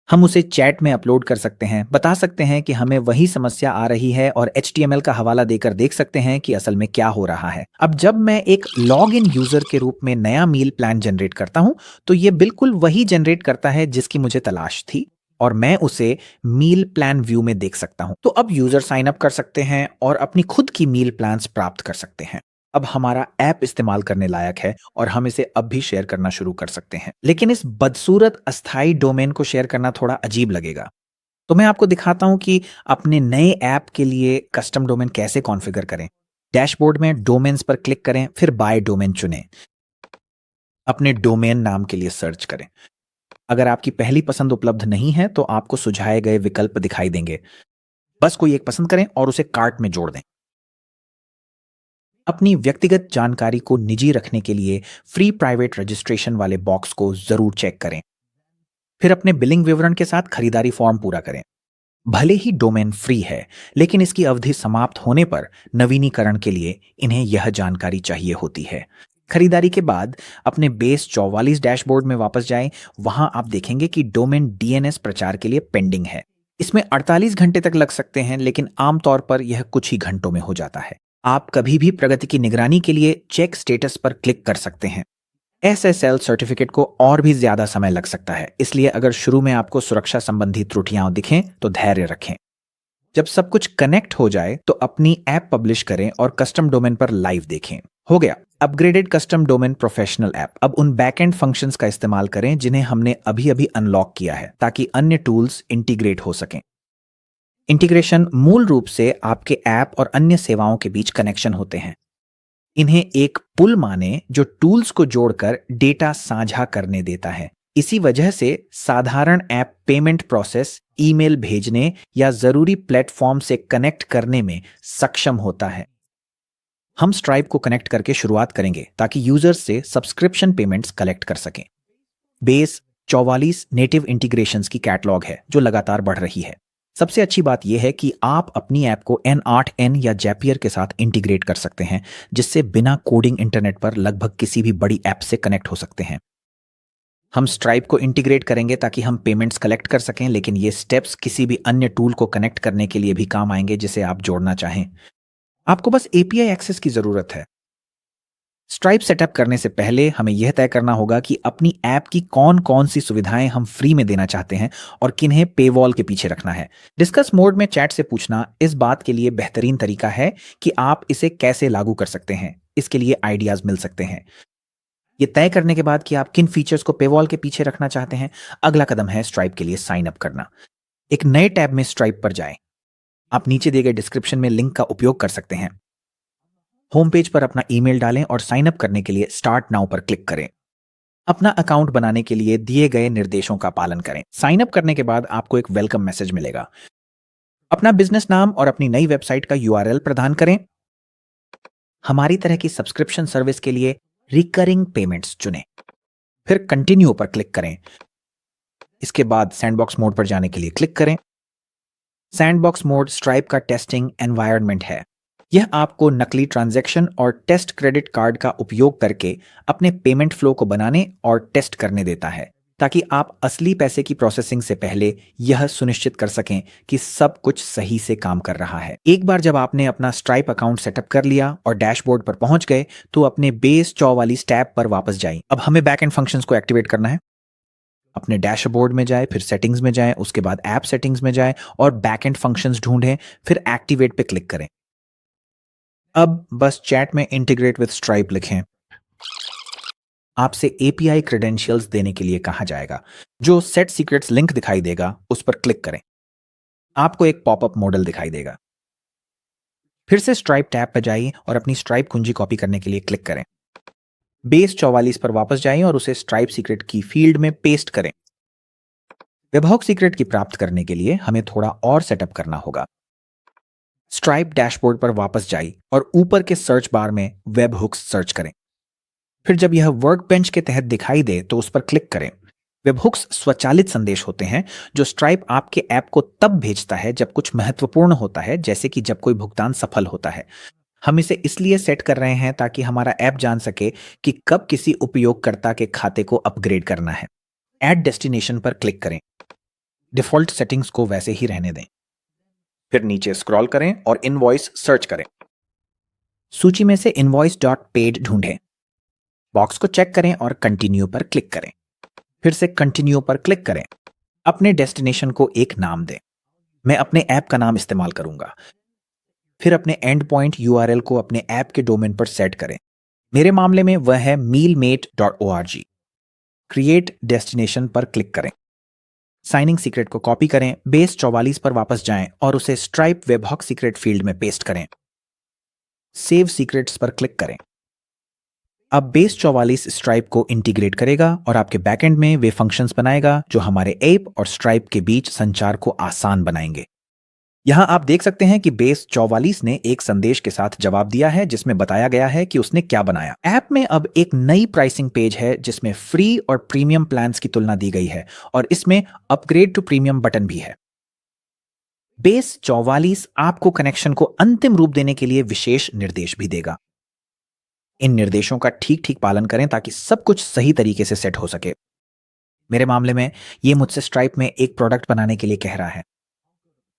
हम उसे चैट में अपलोड कर सकते हैं, बता सकते हैं कि हमें वही समस्या आ रही है और HTML का हवाला देकर देख सकते हैं कि असल में क्या हो रहा है। अब जब मैं एक लॉग इन यूजर के रूप में नया मील प्लान जनरेट करता हूं, तो ये बिल्कुल वही जनरेट करता है जिसकी मुझे तलाश थी और मैं उसे मील प्लान व्यू में देख सकता हूं। तो अब यूजर साइन अप कर सकते हैं और अपनी खुद की मील प्लान्स प्राप्त कर सकते हैं। अब हमारा ऐप इस्तेमाल करने लायक है और हम इसे अब भी शेयर करना शुरू कर सकते हैं। लेकिन इस बदसूरत अस्थाई डोमेन को शेयर करना थोड़ा अजीब लगेगा। तो मैं आपको दिखाता हूं कि अपने नए ऐप के लिए कस्टम डोमेन कैसे कॉन्फ़िगर करें। डैशबोर्ड में डोमेन्स पर क्लिक करें, फिर बाय डोमेन चुनें। अपने डोमेन नाम के लिए सर्च करें। अगर आपकी पहली पसंद उपलब्ध नहीं है तो आपको सुझाए गए विकल्प दिखाई देंगे। बस कोई एक पसंद करें और उसे कार्ट में जोड़ दें। अपनी व्यक्तिगत जानकारी को निजी रखने के लिए फ्री प्राइवेट रजिस्ट्रेशन वाले बॉक्स को जरूर चेक करें। फिर अपने बिलिंग विवरण के साथ खरीदारी फॉर्म पूरा करें। भले ही डोमेन फ्री है, लेकिन इसकी अवधि समाप्त होने पर नवीनीकरण के लिए इन्हें यह जानकारी चाहिए होती है। खरीदारी के बाद अपने बेस 44 डैशबोर्ड में वापस जाएं। वहां आप देखेंगे कि डोमेन DNS प्रचार के लिए पेंडिंग है। इसमें 48 घंटे तक लग सकते हैं, लेकिन आमतौर पर यह कुछ ही घंटों में हो जाता है। आप कभी भी प्रगति की निगरानी के लिए चेक स्टेटस पर क्लिक कर सकते हैं। SSL सर्टिफिकेट को और भी ज्यादा समय लग सकता है, इसलिए अगर शुरू में आपको सुरक्षा संबंधी त्रुटियां दिखें तो धैर्य रखें। जब सब कुछ कनेक्ट हो जाए तो अपनी ऐप पब्लिश करें और कस्टम डोमेन पर लाइव देखें। हो गया upgraded custom domain professional app. अब उन बैकएंड फंक्शंस का इस्तेमाल करें जिन्हें हमने अभी अभी अनलॉक किया है, ताकि अन्य टूल्स इंटीग्रेट हो सकें। इंटीग्रेशन मूल रूप से आपके ऐप और अन्य सेवाओं के बीच कनेक्शन होते हैं। इन्हें एक पुल माने जो टूल्स को जोड़कर डेटा साझा करने देता है। इसी वजह से साधारण ऐप पेमेंट प्रोसेस, ईमेल भेजने या जरूरी प्लेटफॉर्म से कनेक्ट करने में सक्षम होता है। हम स्ट्राइप को कनेक्ट करके शुरुआत करेंगे ताकि यूजर्स से सब्सक्रिप्शन पेमेंट्स कलेक्ट कर सकें। बेस 44 नेटिव इंटीग्रेशंस की कैटलॉग है जो लगातार बढ़ रही है। सबसे अच्छी बात यह है कि आप अपनी ऐप को N8N या जैपियर के साथ इंटीग्रेट कर सकते हैं, जिससे बिना कोडिंग इंटरनेट पर लगभग किसी भी बड़ी ऐप से कनेक्ट हो सकते हैं। हम स्ट्राइप को इंटीग्रेट करेंगे ताकि हम पेमेंट्स कलेक्ट कर सकें, लेकिन ये स्टेप्स किसी भी अन्य टूल को कनेक्ट करने के लिए भी काम आएंगे जिसे आप जोड़ना चाहें। आपको बस API एक्सेस की जरूरत है। स्ट्राइप सेटअप करने से पहले हमें यह तय करना होगा कि अपनी ऐप की कौन कौन सी सुविधाएं हम फ्री में देना चाहते हैं और किन्हें पेवॉल के पीछे रखना है। डिस्कस मोड में चैट से पूछना इस बात के लिए बेहतरीन तरीका है कि आप इसे कैसे लागू कर सकते हैं। इसके लिए आइडियाज मिल सकते हैं। ये तय करने के बाद कि आप किन फीचर्स को पेवॉल के पीछे रखना चाहते हैं, अगला कदम है स्ट्राइप के लिए साइन अप करना। एक नए टैब में स्ट्राइप पर जाएं। आप नीचे दिए गए डिस्क्रिप्शन में लिंक का उपयोग कर सकते हैं। होम पेज पर अपना ईमेल डालें और साइन अप करने के लिए स्टार्ट नाउ पर क्लिक करें। अपना अकाउंट बनाने के लिए दिए गए निर्देशों का पालन करें। साइन अप करने के बाद आपको एक वेलकम मैसेज मिलेगा। अपना बिजनेस नाम और अपनी नई वेबसाइट का URL प्रदान करें। हमारी तरह की सब्सक्रिप्शन सर्विस के लिए रिकरिंग पेमेंट्स चुनें, फिर कंटिन्यू पर क्लिक करें। इसके बाद सैंडबॉक्स मोड पर जाने के लिए क्लिक करें। सैंडबॉक्स मोड स्ट्राइप का टेस्टिंग एनवायरनमेंट है। यह आपको नकली ट्रांजैक्शन और टेस्ट क्रेडिट कार्ड का उपयोग करके अपने पेमेंट फ्लो को बनाने और टेस्ट करने देता है, ताकि आप असली पैसे की प्रोसेसिंग से पहले यह सुनिश्चित कर सकें कि सब कुछ सही से काम कर रहा है। एक बार जब आपने अपना स्ट्राइप अकाउंट सेटअप कर लिया और डैशबोर्ड पर पहुंच गए, तो अपने बेस 44 टैब पर वापस जाएं। अब हमें बैकएंड फंक्शंस को एक्टिवेट करना है। अपने डैशबोर्ड में जाएं, फिर सेटिंग्स में जाएं, उसके बाद ऐप सेटिंग्स में जाएं और बैकएंड फंक्शंस ढूंढें, फिर एक्टिवेट पे क्लिक करें। अब बस चैट में इंटीग्रेट विद स्ट्राइप लिखें। आपसे एपीआई क्रेडेंशियल्स देने के लिए कहा जाएगा। जो सेट सीक्रेट्स लिंक दिखाई देगा उस पर क्लिक करें। आपको एक पॉपअप मॉडल दिखाई देगा। फिर से स्ट्राइप टैब पर जाइए और अपनी स्ट्राइप कुंजी कॉपी करने के लिए क्लिक करें। बेस 44 पर वापस जाइए और उसे स्ट्राइप सीक्रेट की फील्ड में पेस्ट करें। वेबहॉक सीक्रेट की प्राप्त करने के लिए हमें थोड़ा और सेटअप करना होगा। स्ट्राइप डैशबोर्ड पर वापस जाइए और ऊपर के सर्च बार में वेब हुक्स सर्च करें। फिर जब यह वर्कबेंच के तहत दिखाई दे तो उस पर क्लिक करें। वेबहुक्स स्वचालित संदेश होते हैं जो स्ट्राइप आपके ऐप को तब भेजता है जब कुछ महत्वपूर्ण होता है, जैसे कि जब कोई भुगतान सफल होता है। हम इसे इसलिए सेट कर रहे हैं ताकि हमारा ऐप जान सके कि कब किसी उपयोगकर्ता के खाते को अपग्रेड करना है। ऐड डेस्टिनेशन पर क्लिक करें। डिफॉल्ट सेटिंग्स को वैसे ही रहने दें। फिर नीचे स्क्रॉल करें और इनवॉइस सर्च करें। सूची में से invoice.paid ढूंढें। बॉक्स को चेक करें और कंटिन्यू पर क्लिक करें। फिर से कंटिन्यू पर क्लिक करें। अपने डेस्टिनेशन को एक नाम दें। मैं अपने ऐप का नाम इस्तेमाल करूंगा। फिर अपने एंड पॉइंट यूआरएल को अपने ऐप के डोमेन पर सेट करें। मेरे मामले में वह है mealmate.org। क्रिएट डेस्टिनेशन पर क्लिक करें। साइनिंग सीक्रेट को कॉपी करें, बेस 44 पर वापस जाएं और उसे स्ट्राइप वेबहॉक सीक्रेट फील्ड में पेस्ट करें। सेव सीक्रेट्स पर क्लिक करें। अब बेस 44 स्ट्राइप को इंटीग्रेट करेगा और आपके बैकएंड में वे फंक्शंस बनाएगा जो हमारे ऐप और स्ट्राइप के बीच संचार को आसान बनाएंगे। यहां आप देख सकते हैं कि बेस 44 ने एक संदेश के साथ जवाब दिया है जिसमें बताया गया है कि उसने क्या बनाया। ऐप में अब एक नई प्राइसिंग पेज है जिसमें फ्री और प्रीमियम प्लान्स की तुलना दी गई है और इसमें अपग्रेड टू प्रीमियम बटन भी है। बेस 44 आपको कनेक्शन को अंतिम रूप देने के लिए विशेष निर्देश भी देगा। इन निर्देशों का ठीक ठीक पालन करें ताकि सब कुछ सही तरीके से सेट हो सके। मेरे मामले में ये मुझसे स्ट्राइप में एक प्रोडक्ट बनाने के लिए कह रहा है।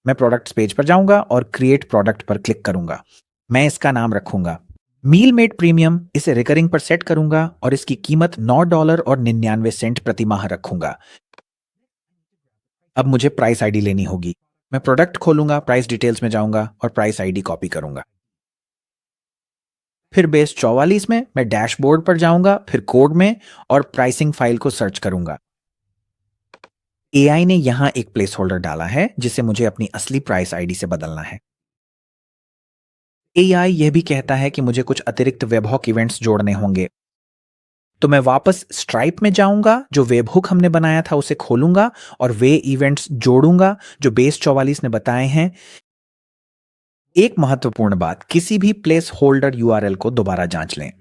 मैं प्रोडक्ट्स पेज पर जाऊंगा और क्रिएट प्रोडक्ट पर क्लिक करूंगा। मैं इसका नाम रखूंगा मील मेड प्रीमियम। इसे रिकरिंग पर सेट करूंगा और इसकी कीमत $9.99 प्रति माह रखूंगा। अब मुझे प्राइस आईडी लेनी होगी। मैं प्रोडक्ट खोलूंगा, प्राइस डिटेल्स में जाऊंगा और प्राइस आईडी कॉपी करूंगा। फिर बेस 44 में मैं डैशबोर्ड पर जाऊंगा, फिर कोड में और प्राइसिंग फाइल को सर्च करूंगा। एआई ने यहां एक प्लेस होल्डर डाला है जिसे मुझे अपनी असली प्राइस आईडी से बदलना है। एआई यह भी कहता है कि मुझे कुछ अतिरिक्त वेबहॉक इवेंट्स जोड़ने होंगे। तो मैं वापस स्ट्राइप में जाऊंगा, जो वेबहुक हमने बनाया था उसे खोलूंगा और वे इवेंट्स जोड़ूंगा जो बेस 44 ने बताए हैं। एक महत्वपूर्ण बात, किसी भी प्लेस होल्डर यूआरएल को दोबारा जांच लें।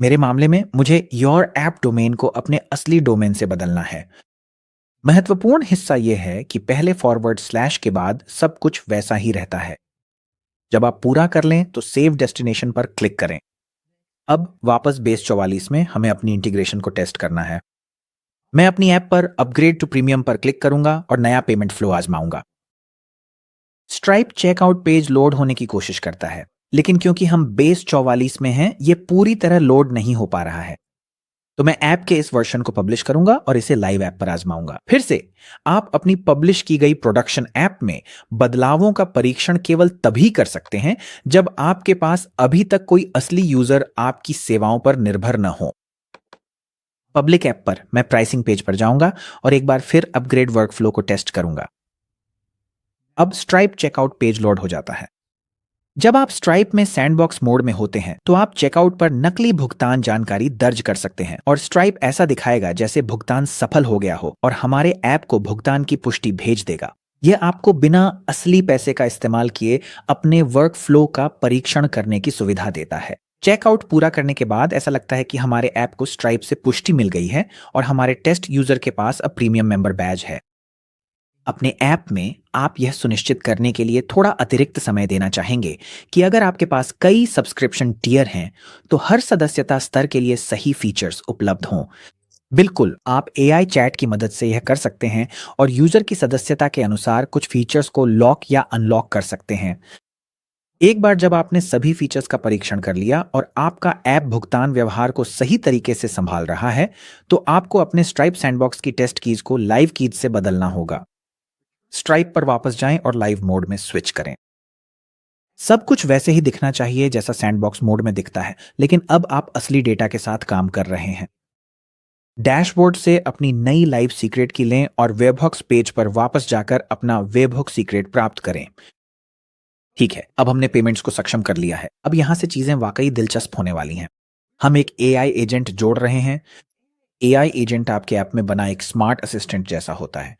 मेरे मामले में मुझे योर ऐप डोमेन को अपने असली डोमेन से बदलना है। महत्वपूर्ण हिस्सा यह है कि पहले फॉरवर्ड स्लैश के बाद सब कुछ वैसा ही रहता है। जब आप पूरा कर लें तो सेव डेस्टिनेशन पर क्लिक करें। अब वापस बेस 44 में हमें अपनी इंटीग्रेशन को टेस्ट करना है। मैं अपनी ऐप पर अपग्रेड टू प्रीमियम पर क्लिक करूंगा और नया पेमेंट फ्लो आजमाऊंगा। स्ट्राइप चेकआउट पेज लोड होने की कोशिश करता है, लेकिन क्योंकि हम बेस 44 में हैं, यह पूरी तरह लोड नहीं हो पा रहा है। तो मैं ऐप के इस वर्जन को पब्लिश करूंगा और इसे लाइव ऐप पर आजमाऊंगा। फिर से आप अपनी पब्लिश की गई प्रोडक्शन ऐप में बदलावों का परीक्षण केवल तभी कर सकते हैं जब आपके पास अभी तक कोई असली यूजर आपकी सेवाओं पर निर्भर न हो। पब्लिक ऐप पर मैं प्राइसिंग पेज पर जाऊंगा और एक बार फिर अपग्रेड वर्कफ्लो को टेस्ट करूंगा। अब स्ट्राइप चेकआउट पेज लोड हो जाता है। जब आप स्ट्राइप में सैंडबॉक्स मोड में होते हैं तो आप चेकआउट पर नकली भुगतान जानकारी दर्ज कर सकते हैं और स्ट्राइप ऐसा दिखाएगा जैसे भुगतान सफल हो गया हो और हमारे ऐप को भुगतान की पुष्टि भेज देगा। यह आपको बिना असली पैसे का इस्तेमाल किए अपने वर्क फ्लो का परीक्षण करने की सुविधा देता है। चेकआउट पूरा करने के बाद ऐसा लगता है कि हमारे ऐप को स्ट्राइप से पुष्टि मिल गई है और हमारे टेस्ट यूजर के पास अब प्रीमियम मेंबर बैज है। अपने ऐप में आप यह सुनिश्चित करने के लिए थोड़ा अतिरिक्त समय देना चाहेंगे कि अगर आपके पास कई सब्सक्रिप्शन टियर हैं तो हर सदस्यता स्तर के लिए सही फीचर्स उपलब्ध हों। बिल्कुल, आप एआई चैट की मदद से यह कर सकते हैं और यूजर की सदस्यता के अनुसार कुछ फीचर्स को लॉक या अनलॉक कर सकते हैं। एक बार जब आपने सभी फीचर्स का परीक्षण कर लिया और आपका ऐप भुगतान व्यवहार को सही तरीके से संभाल रहा है, तो आपको अपने स्ट्राइप सैंडबॉक्स की टेस्ट कीज को लाइव कीज से बदलना होगा। स्ट्राइप पर वापस जाएं और लाइव मोड में स्विच करें। सब कुछ वैसे ही दिखना चाहिए जैसा सैंडबॉक्स मोड में दिखता है, लेकिन अब आप असली डेटा के साथ काम कर रहे हैं। डैशबोर्ड से अपनी नई लाइव सीक्रेट की लें और वेबहॉक्स पेज पर वापस जाकर अपना वेबहॉक्स सीक्रेट प्राप्त करें। ठीक है, अब हमने पेमेंट्स को सक्षम कर लिया है। अब यहां से चीजें वाकई दिलचस्प होने वाली हैं। हम एक एआई एजेंट जोड़ रहे हैं। एआई एजेंट आपके ऐप में बना एक स्मार्ट असिस्टेंट जैसा होता है।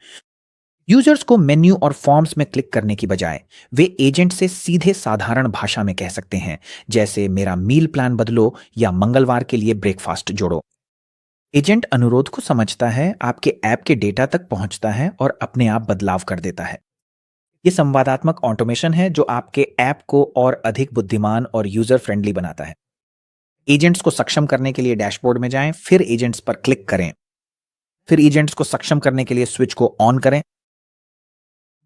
यूजर्स को मेन्यू और फॉर्म्स में क्लिक करने की बजाय वे एजेंट से सीधे साधारण भाषा में कह सकते हैं, जैसे मेरा मील प्लान बदलो या मंगलवार के लिए ब्रेकफास्ट जोड़ो। एजेंट अनुरोध को समझता है, आपके ऐप के डेटा तक पहुंचता है और अपने आप बदलाव कर देता है। ये संवादात्मक ऑटोमेशन है जो आपके ऐप को और अधिक बुद्धिमान और यूजर फ्रेंडली बनाता है। एजेंट्स को सक्षम करने के लिए डैशबोर्ड में जाएं, फिर एजेंट्स पर क्लिक करें, फिर एजेंट्स को सक्षम करने के लिए स्विच को ऑन करें।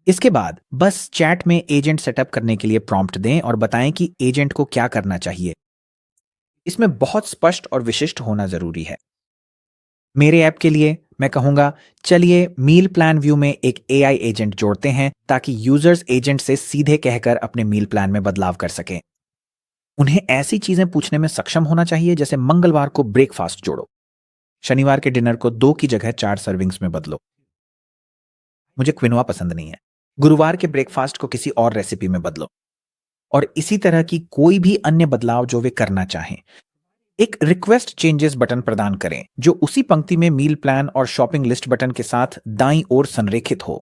इसके बाद बस चैट में एजेंट सेटअप करने के लिए प्रॉम्प्ट दें और बताएं कि एजेंट को क्या करना चाहिए। इसमें बहुत स्पष्ट और विशिष्ट होना जरूरी है। मेरे ऐप के लिए मैं कहूंगा, चलिए मील प्लान व्यू में एक एआई एजेंट जोड़ते हैं ताकि यूजर्स एजेंट से सीधे कहकर अपने मील प्लान में बदलाव कर सकें। उन्हें ऐसी चीजें पूछने में सक्षम होना चाहिए जैसे मंगलवार को ब्रेकफास्ट जोड़ो, शनिवार के डिनर को 2 की जगह 4 सर्विंग्स में बदलो, मुझे क्विनोआ पसंद नहीं है, गुरुवार के ब्रेकफास्ट को किसी और रेसिपी में बदलो, और इसी तरह की कोई भी अन्य बदलाव जो वे करना चाहें। एक रिक्वेस्ट चेंजेस बटन प्रदान करें जो उसी पंक्ति में मील प्लान और शॉपिंग लिस्ट बटन के साथ दाईं ओर संरेखित हो।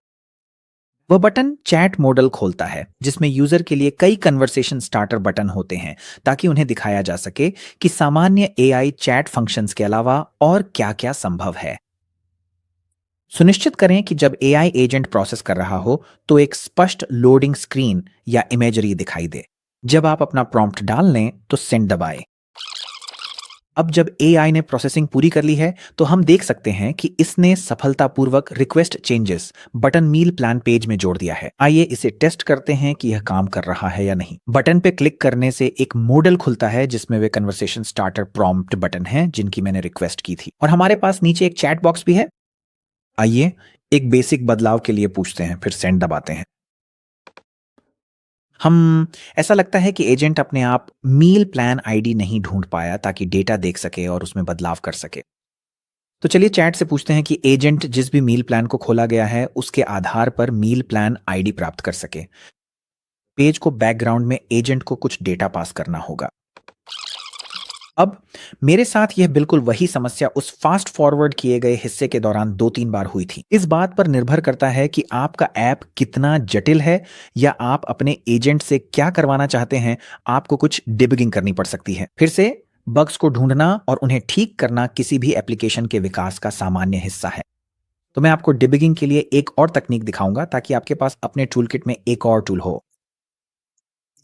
वह बटन चैट मॉडल खोलता है जिसमें यूजर के लिए कई कन्वर्सेशन स्टार्टर बटन होते हैं ताकि उन्हें दिखाया जा सके कि सामान्य एआई चैट फंक्शंस के अलावा और क्या-क्या संभव है। सुनिश्चित करें कि जब एआई एजेंट प्रोसेस कर रहा हो तो एक स्पष्ट लोडिंग स्क्रीन या इमेजरी दिखाई दे। जब आप अपना प्रॉम्प्ट डाल लें तो सेंड दबाएं। अब जब एआई ने प्रोसेसिंग पूरी कर ली है तो हम देख सकते हैं कि इसने सफलतापूर्वक request changes button meal plan page में जोड़ दिया है। आइए इसे टेस्ट करते हैं कि यह काम कर रहा है या नहीं। बटन पे क्लिक करने से एक मॉडल खुलता है जिसमें वे कन्वर्सेशन स्टार्टर प्रॉम्प्ट बटन हैं जिनकी मैंने रिक्वेस्ट की थी, और हमारे पास नीचे एक चैट बॉक्स भी है। आइए एक बेसिक बदलाव के लिए पूछते हैं, फिर सेंड दबाते हैं। हम ऐसा लगता है कि एजेंट अपने आप मील प्लान आईडी नहीं ढूंढ पाया ताकि डेटा देख सके और उसमें बदलाव कर सके। तो चलिए चैट से पूछते हैं कि एजेंट जिस भी मील प्लान को खोला गया है उसके आधार पर मील प्लान आईडी प्राप्त कर सके। पेज को बैकग्राउंड में एजेंट को कुछ डेटा पास करना होगा। अब मेरे साथ यह बिल्कुल वही समस्या उस फास्ट फॉरवर्ड किए गए हिस्से के दौरान 2-3 बार हुई थी। इस बात पर निर्भर करता है कि आपका ऐप कितना जटिल है या आप अपने एजेंट से क्या करवाना चाहते हैं। आपको कुछ डिबगिंग करनी पड़ सकती है। फिर से बग्स को ढूंढना और उन्हें ठीक करना किसी भी एप्लीकेशन के विकास का सामान्य हिस्सा है। तो मैं आपको डिबगिंग के लिए एक और तकनीक दिखाऊंगा ताकि आपके पास अपने टूलकिट में एक और टूल हो।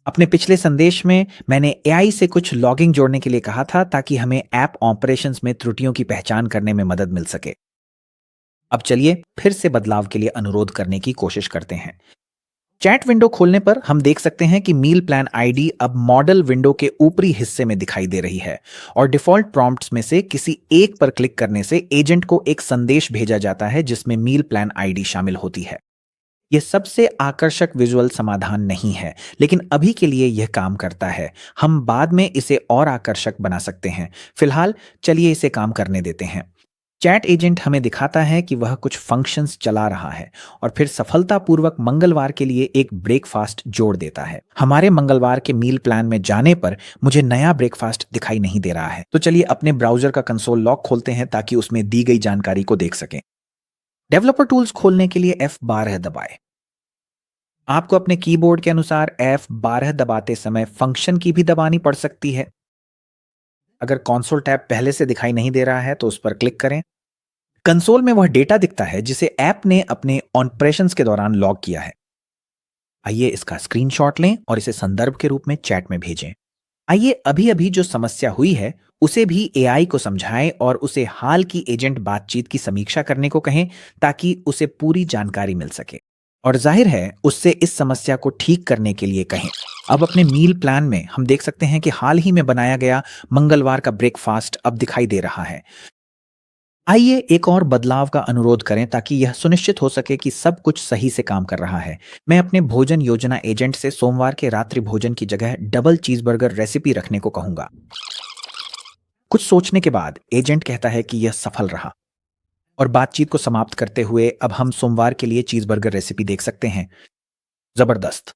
अपने पिछले संदेश में मैंने एआई से कुछ लॉगिंग जोड़ने के लिए कहा था ताकि हमें ऐप ऑपरेशंस में त्रुटियों की पहचान करने में मदद मिल सके। अब चलिए फिर से बदलाव के लिए अनुरोध करने की कोशिश करते हैं। चैट विंडो खोलने पर हम देख सकते हैं कि मील प्लान आईडी अब मॉडल विंडो के ऊपरी हिस्से में दिखाई दे रही है, और डिफॉल्ट प्रॉम्प्ट्स में से किसी एक पर क्लिक करने से एजेंट को एक संदेश भेजा जाता है जिसमें मील प्लान आईडी शामिल होती है। यह सबसे आकर्षक विजुअल समाधान नहीं है, लेकिन अभी के लिए यह काम करता है। हम बाद में इसे और आकर्षक बना सकते हैं। फिलहाल चलिए इसे काम करने देते हैं। चैट एजेंट हमें दिखाता है कि वह कुछ फंक्शंस चला रहा है और फिर सफलतापूर्वक मंगलवार के लिए एक ब्रेकफास्ट जोड़ देता है। हमारे मंगलवार के मील प्लान में जाने पर मुझे नया ब्रेकफास्ट दिखाई नहीं दे रहा है। तो चलिए अपने ब्राउजर का कंसोल लॉग खोलते हैं ताकि उसमें दी गई जानकारी को देख सकें। डेवलपर टूल्स खोलने के लिए F12 दबाएं। आपको अपने कीबोर्ड के अनुसार F12 दबाते समय फंक्शन की भी दबानी पड़ सकती है। अगर कंसोल टैब पहले से दिखाई नहीं दे रहा है तो उस पर क्लिक करें। कंसोल में वह डेटा दिखता है जिसे ऐप ने अपने ऑपरेशंस के दौरान लॉग किया है। आइए इसका स्क्रीनशॉट लें और इसे संदर्भ के रूप में चैट में भेजें। आइए अभी अभी जो समस्या हुई है उसे भी एआई को समझाएं और उसे हाल की एजेंट बातचीत की समीक्षा करने को कहें ताकि उसे पूरी जानकारी मिल सके, और जाहिर है उससे इस समस्या को ठीक करने के लिए कहें। अब अपने मील प्लान में हम देख सकते हैं कि हाल ही में बनाया गया मंगलवार का ब्रेकफास्ट अब दिखाई दे रहा है। आइए एक और बदलाव का अनुरोध करें ताकि यह सुनिश्चित हो सके कि सब कुछ सही से काम कर रहा है। मैं अपने भोजन योजना एजेंट से सोमवार के रात्रि भोजन की जगह डबल चीजबर्गर रेसिपी रखने को कहूंगा। कुछ सोचने के बाद एजेंट कहता है कि यह सफल रहा और बातचीत को समाप्त करते हुए अब हम सोमवार के लिए चीज़बर्गर रेसिपी देख सकते हैं। जबरदस्त।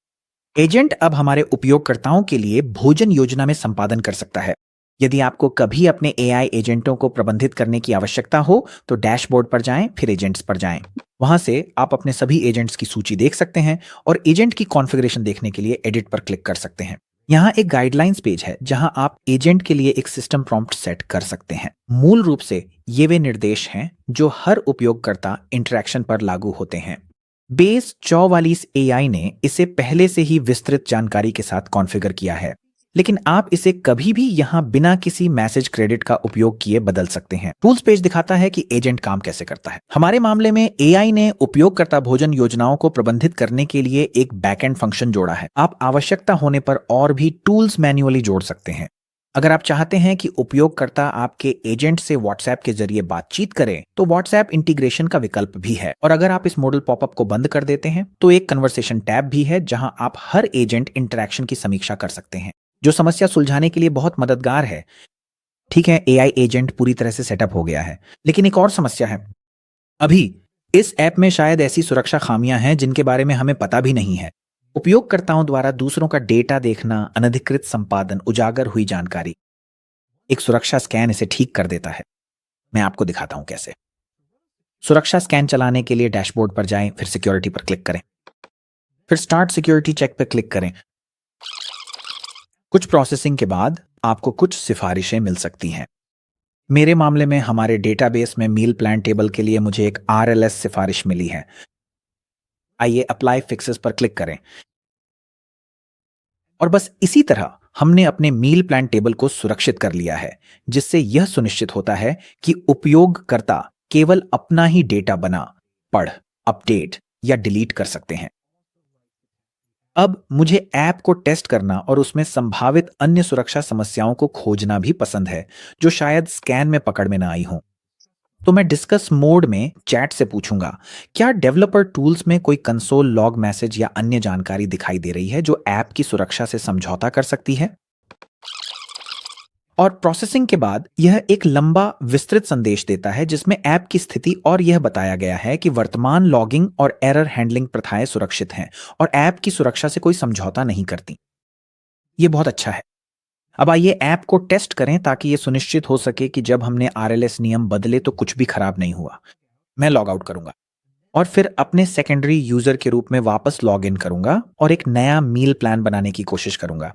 एजेंट अब हमारे उपयोगकर्ताओं के लिए भोजन योजना में संपादन कर सकता है। यदि आपको कभी अपने एआई एजेंटों को प्रबंधित करने की आवश्यकता हो तो डैशबोर्ड पर जाएं, फिर एजेंट्स पर जाएं। वहां से आप अपने सभी एजेंट्स की सूची देख सकते हैं और एजेंट की कॉन्फ़िगरेशन देखने के लिए एडिट पर क्लिक कर सकते हैं। यहाँ एक गाइडलाइंस पेज है जहां आप एजेंट के लिए एक सिस्टम प्रॉम्प्ट सेट कर सकते हैं। मूल रूप से ये वे निर्देश हैं जो हर उपयोगकर्ता इंटरेक्शन पर लागू होते हैं। बेस 44 एआई ने इसे पहले से ही विस्तृत जानकारी के साथ कॉन्फ़िगर किया है, लेकिन आप इसे कभी भी यहां बिना किसी मैसेज क्रेडिट का उपयोग किए बदल सकते हैं। टूल्स पेज दिखाता है कि एजेंट काम कैसे करता है। हमारे मामले में एआई ने उपयोगकर्ता भोजन योजनाओं को प्रबंधित करने के लिए एक बैकएंड फंक्शन जोड़ा है। आप आवश्यकता होने पर और भी टूल्स मैन्युअली जोड़ सकते हैं। अगर आप चाहते हैं कि उपयोगकर्ता आपके एजेंट से व्हाट्सएप के जरिए बातचीत करें तो व्हाट्सएप इंटीग्रेशन का विकल्प भी है। और अगर आप इस मॉडल पॉपअप को बंद कर देते हैं तो एक कन्वर्सेशन टैब भी है जहां आप हर एजेंट इंटरेक्शन की समीक्षा कर सकते हैं, जो समस्या सुलझाने के लिए बहुत मददगार है। ठीक है, एआई एजेंट पूरी तरह से सेटअप हो गया है, लेकिन एक और समस्या है। अभी इस ऐप में शायद ऐसी सुरक्षा खामियां हैं जिनके बारे में हमें पता भी नहीं है। उपयोगकर्ताओं द्वारा दूसरों का डेटा देखना, अनधिकृत संपादन, उजागर हुई जानकारी। एक सुरक्षा स्कैन इसे ठीक कर देता है। मैं आपको दिखाता हूं कैसे। सुरक्षा स्कैन चलाने के लिए डैशबोर्ड पर जाएं, फिर सिक्योरिटी पर क्लिक करें, फिर स्टार्ट सिक्योरिटी चेक पर क्लिक करें। कुछ प्रोसेसिंग के बाद आपको कुछ सिफारिशें मिल सकती हैं। मेरे मामले में हमारे डेटाबेस में मील प्लान टेबल के लिए मुझे एक आरएलएस सिफारिश मिली है। आइए अप्लाई फिक्सेस पर क्लिक करें और बस इसी तरह हमने अपने मील प्लान टेबल को सुरक्षित कर लिया है, जिससे यह सुनिश्चित होता है कि उपयोगकर्ता केवल अपना ही डेटा बना, पढ़, अपडेट या डिलीट कर सकते हैं। अब मुझे ऐप को टेस्ट करना और उसमें संभावित अन्य सुरक्षा समस्याओं को खोजना भी पसंद है जो शायद स्कैन में पकड़ में ना आई हो। तो मैं डिस्कस मोड में चैट से पूछूंगा, क्या डेवलपर टूल्स में कोई कंसोल लॉग मैसेज या अन्य जानकारी दिखाई दे रही है जो ऐप की सुरक्षा से समझौता कर सकती है? और प्रोसेसिंग के बाद यह एक लंबा विस्तृत संदेश देता है जिसमें ऐप की स्थिति और यह बताया गया है कि वर्तमान लॉगिंग और एरर हैंडलिंग प्रथाएं सुरक्षित हैं और ऐप की सुरक्षा से कोई समझौता नहीं करती। यह बहुत अच्छा है। अब आइए ऐप को टेस्ट करें ताकि यह सुनिश्चित हो सके कि जब हमने आरएलएस नियम बदले तो कुछ भी खराब नहीं हुआ। मैं लॉग आउट करूंगा और फिर अपने सेकेंडरी यूजर के रूप में वापस लॉग इन करूंगा और एक नया मील प्लान बनाने की कोशिश करूंगा।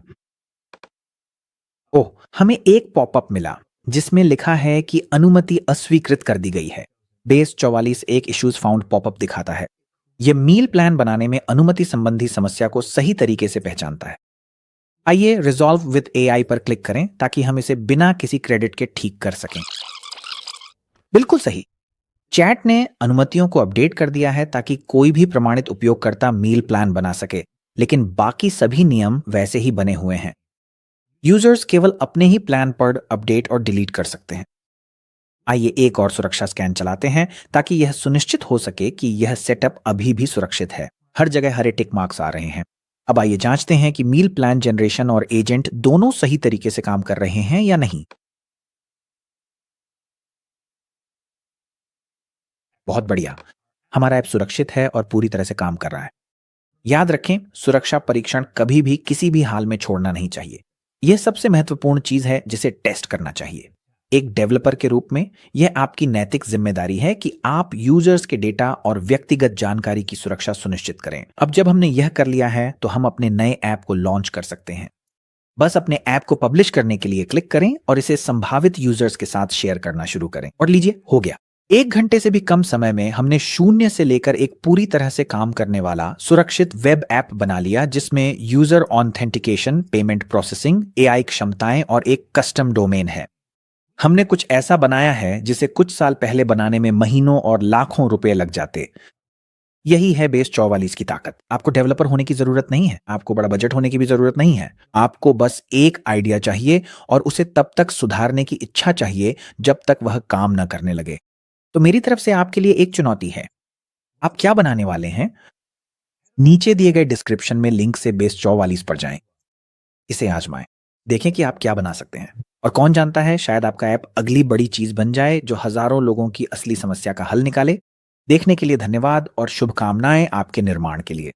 ओह, हमें एक पॉपअप मिला जिसमें लिखा है कि अनुमति अस्वीकृत कर दी गई है। बेस 44 एक इश्यूज फाउंड पॉपअप दिखाता है। यह मील प्लान बनाने में अनुमति संबंधी समस्या को सही तरीके से पहचानता है। आइए रिजॉल्व विद एआई पर क्लिक करें ताकि हम इसे बिना किसी क्रेडिट के ठीक कर सकें। बिल्कुल सही। चैट ने अनुमतियों को अपडेट कर दिया है ताकि कोई भी प्रमाणित उपयोगकर्ता मील प्लान बना सके, लेकिन बाकी सभी नियम वैसे ही बने हुए हैं। यूजर्स केवल अपने ही प्लान पर अपडेट और डिलीट कर सकते हैं। आइए एक और सुरक्षा स्कैन चलाते हैं ताकि यह सुनिश्चित हो सके कि यह सेटअप अभी भी सुरक्षित है। हर जगह हरे टिक मार्क्स आ रहे हैं। अब आइए जांचते हैं कि मील प्लान जनरेशन और एजेंट दोनों सही तरीके से काम कर रहे हैं या नहीं। बहुत बढ़िया, हमारा ऐप सुरक्षित है और पूरी तरह से काम कर रहा है। याद रखें, सुरक्षा परीक्षण कभी भी किसी भी हाल में छोड़ना नहीं चाहिए। यह सबसे महत्वपूर्ण चीज है जिसे टेस्ट करना चाहिए। एक डेवलपर के रूप में यह आपकी नैतिक जिम्मेदारी है कि आप यूजर्स के डेटा और व्यक्तिगत जानकारी की सुरक्षा सुनिश्चित करें। अब जब हमने यह कर लिया है तो हम अपने नए ऐप को लॉन्च कर सकते हैं। बस अपने ऐप को पब्लिश करने के लिए क्लिक करें और इसे संभावित यूजर्स के साथ शेयर करना शुरू करें। और लीजिए, हो गया। 1 घंटे से भी कम समय में हमने शून्य से लेकर एक पूरी तरह से काम करने वाला सुरक्षित वेब ऐप बना लिया जिसमें user authentication, payment processing, AI क्षमताएं और एक कस्टम डोमेन है। हमने कुछ ऐसा बनाया है जिसे कुछ साल पहले बनाने में महीनों और लाखों रुपए लग जाते। यही है बेस 44 की ताकत। आपको डेवलपर होने की जरूरत नहीं है, आपको बड़ा बजट होने की भी जरूरत नहीं है। आपको बस एक आइडिया चाहिए और उसे तब तक सुधारने की इच्छा चाहिए जब तक वह काम न करने लगे। तो मेरी तरफ से आपके लिए एक चुनौती है। आप क्या बनाने वाले हैं? नीचे दिए गए डिस्क्रिप्शन में लिंक से बेस 44 पर जाएं। इसे आजमाएं। देखें कि आप क्या बना सकते हैं। और कौन जानता है, शायद आपका ऐप अगली बड़ी चीज बन जाए जो हजारों लोगों की असली समस्या का हल निकाले। देखने के लिए धन्यवाद और शुभकामनाएं आपके निर्माण के लिए।